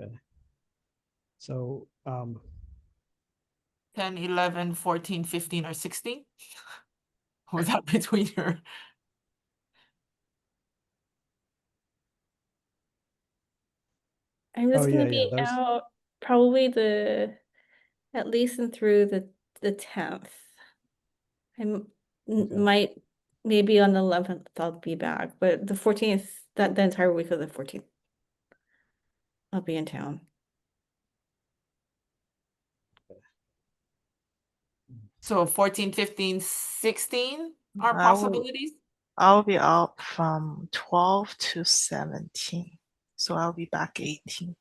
Okay. So 10, 11, 14, 15, or 16? Was that between your? I'm just Oh, gonna yeah, be those. out probably at least and through the 10th. Okay. Might maybe on the 11th I'll be back, but the 14th, that the entire week of the 14th, I'll be in town. So 14, 15, 16 are I will- possibilities? I'll be out from 12 to 17. So I'll be back 18.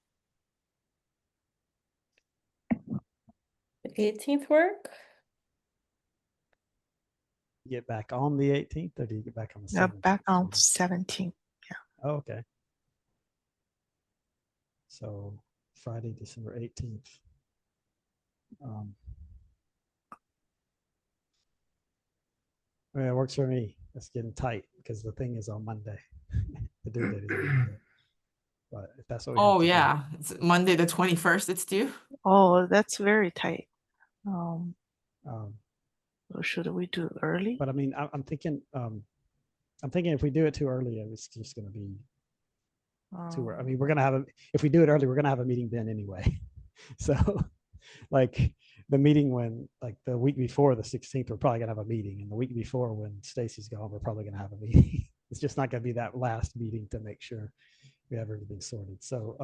The 18th work? You get back on the 18th, or do you get back on the 17th? Back on 17. Oh, okay. So Friday, December 18th. Yeah, it works for me. It's getting tight because the thing is on Monday. The due date is on Monday. But if that's what we have Oh to do. yeah, it's Monday the 21st, it's due. Oh, that's very tight. Um, So should we do early? But I mean, I'm thinking if we do it too early, it's just going to be too early. I mean, we're going to have if we do it early, we're going to have a meeting then anyway. So like the meeting when like the week before the 16th, we're probably going to have a meeting. And the week before when Stacy's gone, we're probably going to have a meeting. It's just not going to be that last meeting to make sure we have everything sorted. So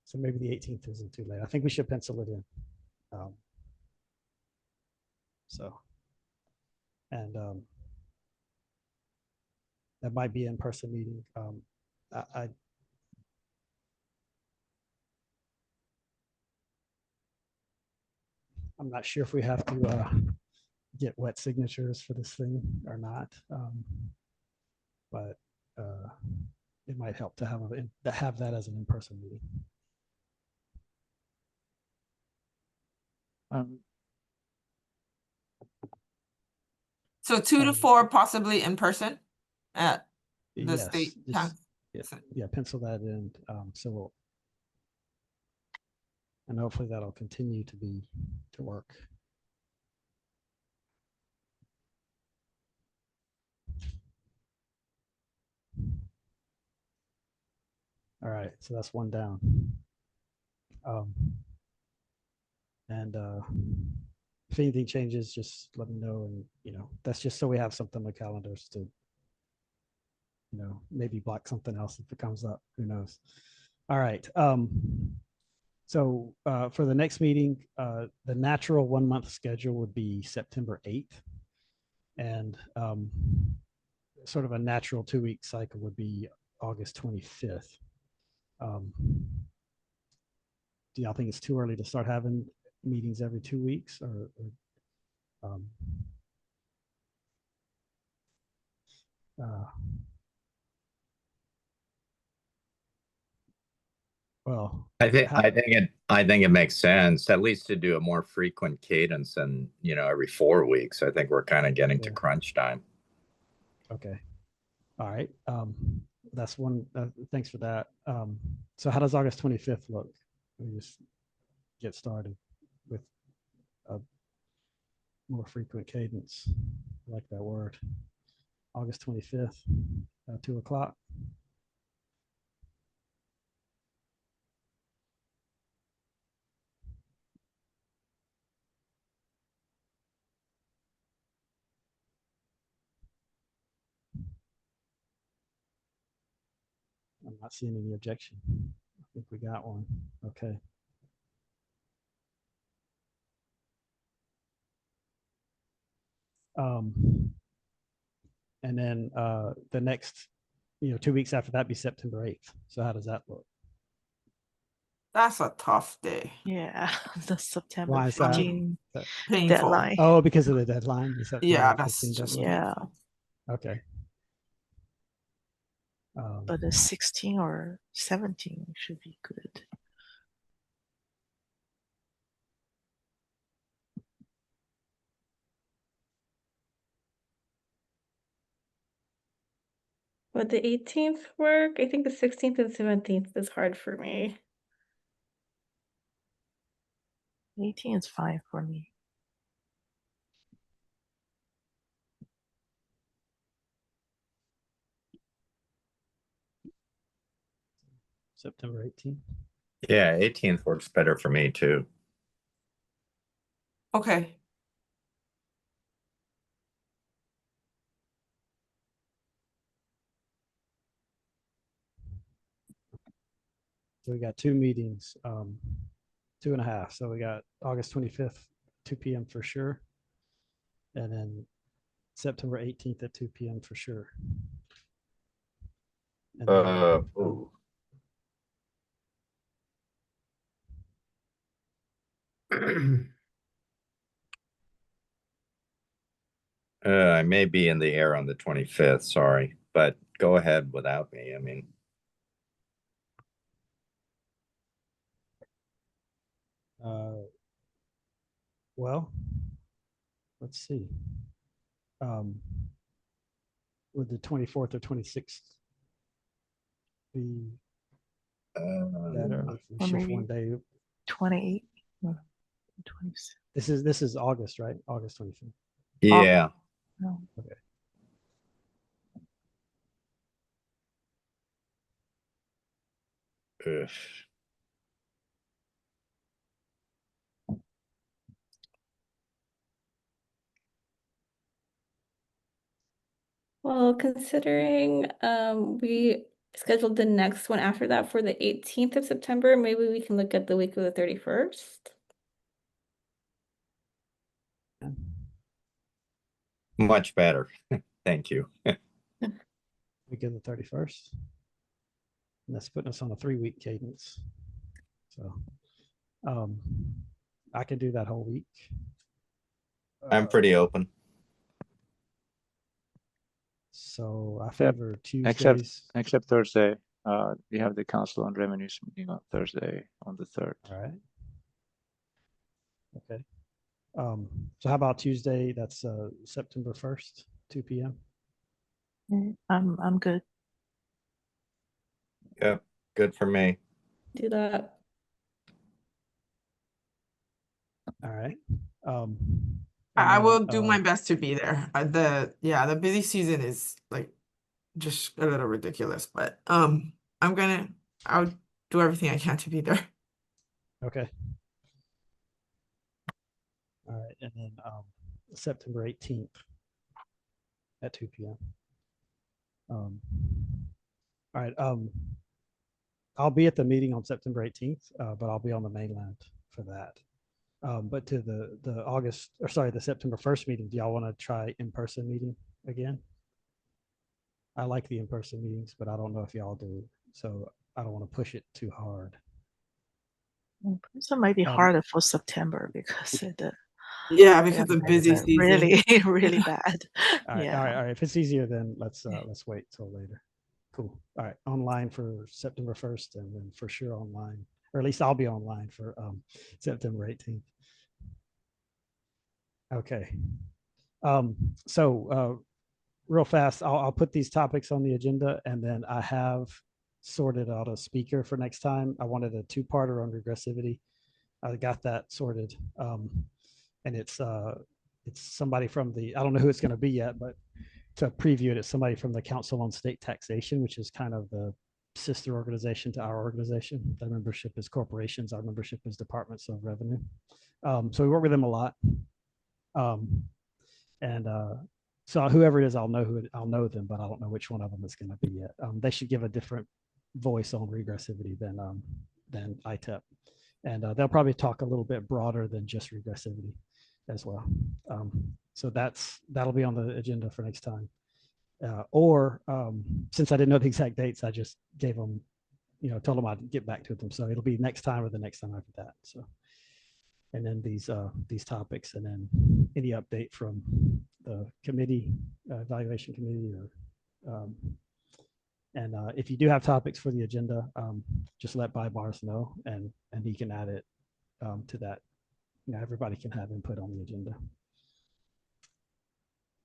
so maybe the 18th isn't too late. I think we should pencil it in. So, and that might be in-person meeting. I'm not sure if we have to get wet signatures for this thing or not, but it might help to have that as an in-person meeting. So 2 to 4 possibly in person at the Yes, state just, tax. yeah, pencil that in. So and hopefully that'll continue to work. All right, so that's one down. And if anything changes, just let me know. And that's just so we have something on the calendars to, maybe block something else if it comes up. Who knows? All right. So for the next meeting, the natural 1 month schedule would be September 8th. And sort of a natural 2-week cycle would be August 25th. Do y'all think it's too early to start having meetings every 2 weeks or well, I think it makes sense at least to do a more frequent cadence than every 4 weeks. I think we're kind of getting to crunch time. Okay. All right. That's one. Thanks for that. So how does August 25th look? Let me just get started with a more frequent cadence. I like that word. August 25th, 2 o'clock. Not seeing any objection. I think we got one. Okay. And then the next, 2 weeks after that be September 8th. So how does that look? That's a tough day. Yeah, the September Why is that? 15 Painful. deadline. Oh, because of the deadline. The September Yeah, 15 that's just deadline? Yeah. painful. Okay. But the 16 or 17 should be good. Would the 18th work? I think the 16th and 17th is hard for me. 18 is fine for me. September 18th. Yeah, 18th works better for me too. Okay. So we got 2 meetings, 2.5. So we got August 25th, 2 p.m. for sure. And then September 18th at 2 p.m. for sure. And then, Ooh. I may be in the air on the 25th, sorry, but go ahead without me. I mean, well, let's see. Would the 24th or 26th be better if we Or shift maybe one day? 28 or 26. This is August, right? August 25th. yeah. No. Okay. Ugh. Well, considering we scheduled the next one after that for the 18th of September, maybe we can look at the week of the 31st. Much better. Thank you. Week of the 31st. And that's putting us on a 3-week cadence. So I can do that whole week. I'm pretty open. So I Yep. favor Except Tuesdays. Thursday. We have the Council on Revenues meeting on Thursday on the 3rd. All right. Okay. So how about Tuesday? That's September 1st, 2 p.m. I'm good. Yep, good for me. Do that. All right. I and will then, do my best to be there. The busy season is like just a little ridiculous, but I'll do everything I can to be there. Okay. All right. And then September 18th at 2 p.m. All right. I'll be at the meeting on September 18th, but I'll be on the mainland for that. But to the September 1st meeting, do y'all want to try in-person meeting again? I like the in-person meetings, but I don't know if y'all do. So I don't want to push it too hard. So it might be harder for September because of the Because of busy season. really, really bad. All right, Yeah. all right. If it's easier, then let's wait till later. Cool. All right, online for September 1st, and then for sure online, or at least I'll be online for September 18th. Okay. So real fast, I'll put these topics on the agenda, and then I have sorted out a speaker for next time. I wanted a 2-parter on regressivity. I got that sorted, and it's somebody from the, I don't know who it's going to be yet, but to preview it, it's somebody from the Council on State Taxation, which is kind of the sister organization to our organization. Their membership is corporations. Our membership is departments of revenue. So we work with them a lot. So whoever it is, I'll know them, but I don't know which one of them it's going to be yet. They should give a different voice on regressivity than ITEP. And they'll probably talk a little bit broader than just regressivity as well. So that'll be on the agenda for next time. Since I didn't know the exact dates, I just gave them, told them I'd get back to them. So it'll be next time or the next time after that. So, and then these topics, and then any update from the committee, evaluation committee, or if you do have topics for the agenda, just let Bars know, and he can add it to that. Everybody can have input on the agenda.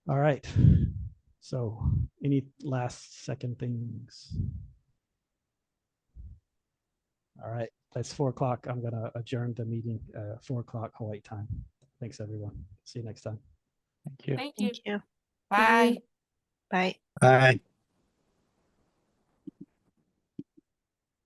All right. So any last second things? All right. It's 4 o'clock. I'm going to adjourn the meeting 4 o'clock Hawaii time. Thanks, everyone. See you next time. Thank you. Thank you. Thank you. Bye. Bye. Bye.